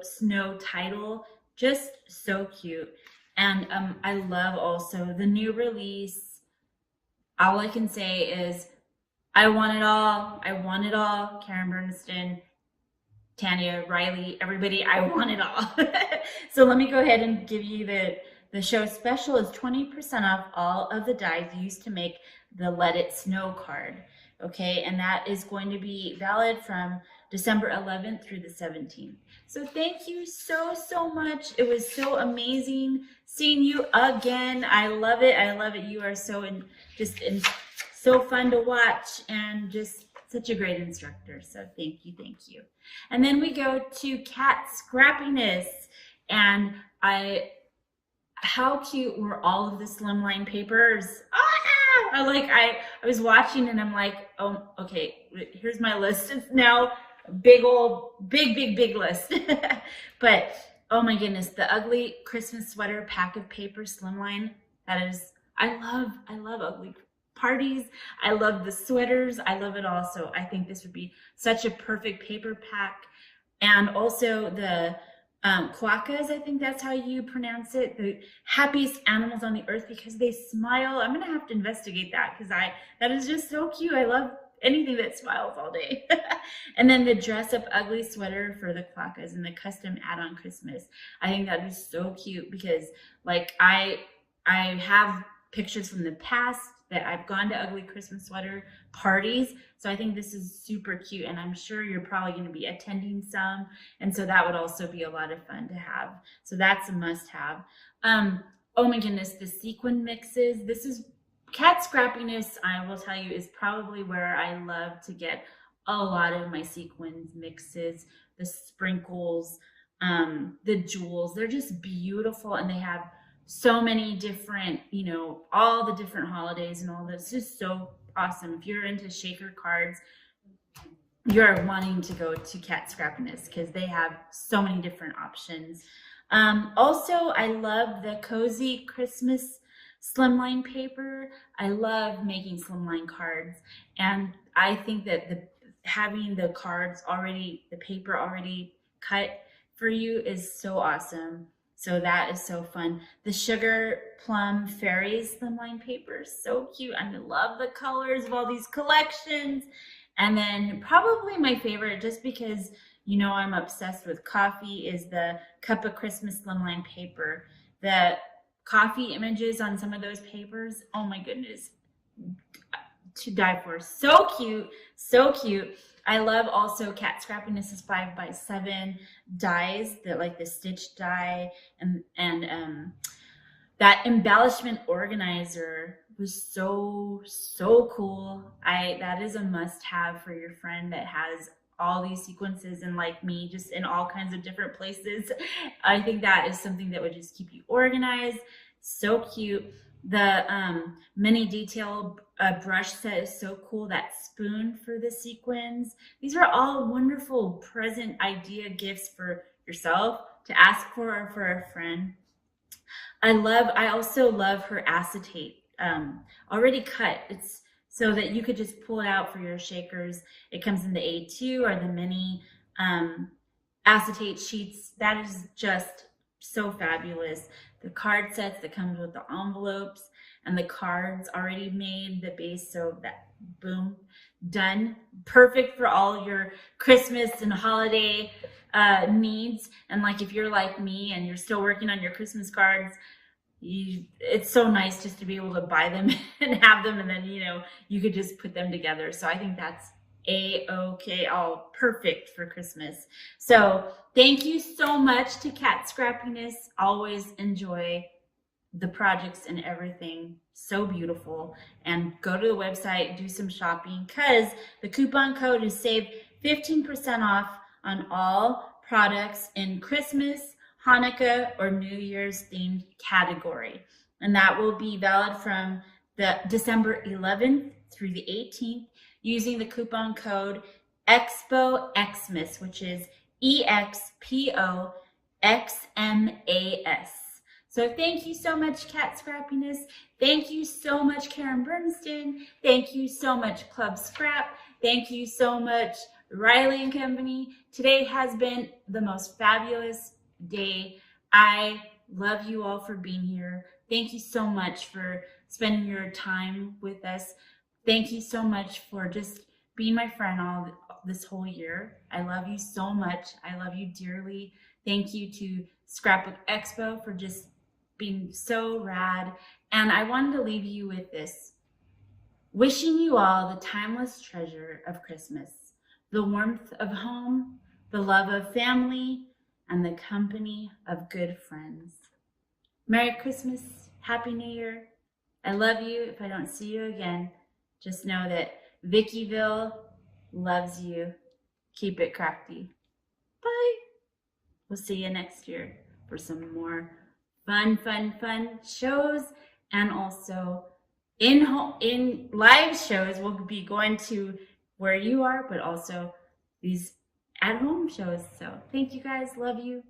Snow title. Just so cute. And I love also the new release. All I can say is, I want it all. I want it all. Karen Burniston, Tanya, Riley, everybody, I want it all. So let me go ahead and give you the show special is 20% off all of the dies used to make the Let It Snow card. Okay, and that is going to be valid from December 11th through the 17th. So thank you so much. It was so amazing seeing you again. I love it. I love it. You are so so fun to watch and just such a great instructor. So thank you. And then we go to Cat Scrappiness, and how cute were all of the Slimline papers? I was watching and I'm like, oh, okay, here's my list. It's now big list. But oh my goodness, the ugly Christmas sweater pack of paper Slimline. That is, I love ugly parties. I love the sweaters. I love it all. So I think this would be such a perfect paper pack. And also the 𝐒𝐒𝐁𝐄, I think that's how you pronounce it, the happiest animals on the earth because they smile. I'm gonna have to investigate that because that is just so cute. I love anything that smiles all day. And then the dress up ugly sweater for the 𝐒𝐒𝐁𝐄 and the custom add-on Christmas. I think that is so cute because like I have pictures from the past that I've gone to ugly Christmas sweater parties. So I think this is super cute, and I'm sure you're probably going to be attending some. And so that would also be a lot of fun to have. So that's a must have. Oh my goodness, the sequin mixes. This is Cat Scrappiness, I will tell you, is probably where I love to get a lot of my sequins mixes, the sprinkles, the jewels. They're just beautiful, and they have so many different, all the different holidays and all this. It's just so awesome. If you're into shaker cards, you're wanting to go to Cat Scrappiness because they have so many different options. Also, I love the Cozy Christmas Slimline paper. I love making Slimline cards, and I think that having the cards already, the paper already cut for you is so awesome. So that is so fun. The Sugar Plum Fairies Slimline paper is so cute. I love the colors of all these collections. And then probably my favorite, just because I'm obsessed with coffee, is the Cup of Christmas Slimline paper. The coffee images on some of those papers, oh my goodness, to die for. So cute, so cute. I love also Cat Scrappiness's 5x7 dies, like the stitch die, and that embellishment organizer was so cool. That is a must-have for your friend that has all these sequences and like me, just in all kinds of different places. I think that is something that would just keep you organized. So cute. The mini detail brush set is so cool. That spoon for the sequins. These are all wonderful present idea gifts for yourself to ask for or for a friend. I also love her acetate already cut. It's so that you could just pull it out for your shakers. It comes in the A2 or the mini acetate sheets. That is just so fabulous. The card sets that comes with the envelopes and the cards already made, the base, so that boom, done. Perfect for all your Christmas and holiday needs. And like if you're like me and you're still working on your Christmas cards, it's so nice just to be able to buy them and have them, and then you could just put them together. So I think that's A-OK, all perfect for Christmas. So thank you so much to Cat Scrappiness. Always enjoy the projects and everything. So beautiful. And go to the website, do some shopping, because the coupon code is save 15% off on all products in Christmas, Hanukkah, or New Year's themed category. And that will be valid from the December 11th through the 18th using the coupon code EXPOXMAS, which is EXPOXMAS. So thank you so much, Cat Scrappiness. Thank you so much, Karen Bernston. Thank you so much, Club Scrap. Thank you so much, Riley and Company. Today has been the most fabulous day. I love you all for being here. Thank you so much for spending your time with us. Thank you so much for just being my friend all this whole year. I love you so much. I love you dearly. Thank you to Scrapbook Expo for just being so rad. And I wanted to leave you with this. Wishing you all the timeless treasure of Christmas, the warmth of home, the love of family, and the company of good friends. Merry Christmas, Happy New Year. I love you. If I don't see you again, just know that Vickyville loves you. Keep it crafty. Bye. We'll see you next year for some more fun shows, and also in live shows. We'll be going to where you are, but also these at-home shows. So thank you guys. Love you.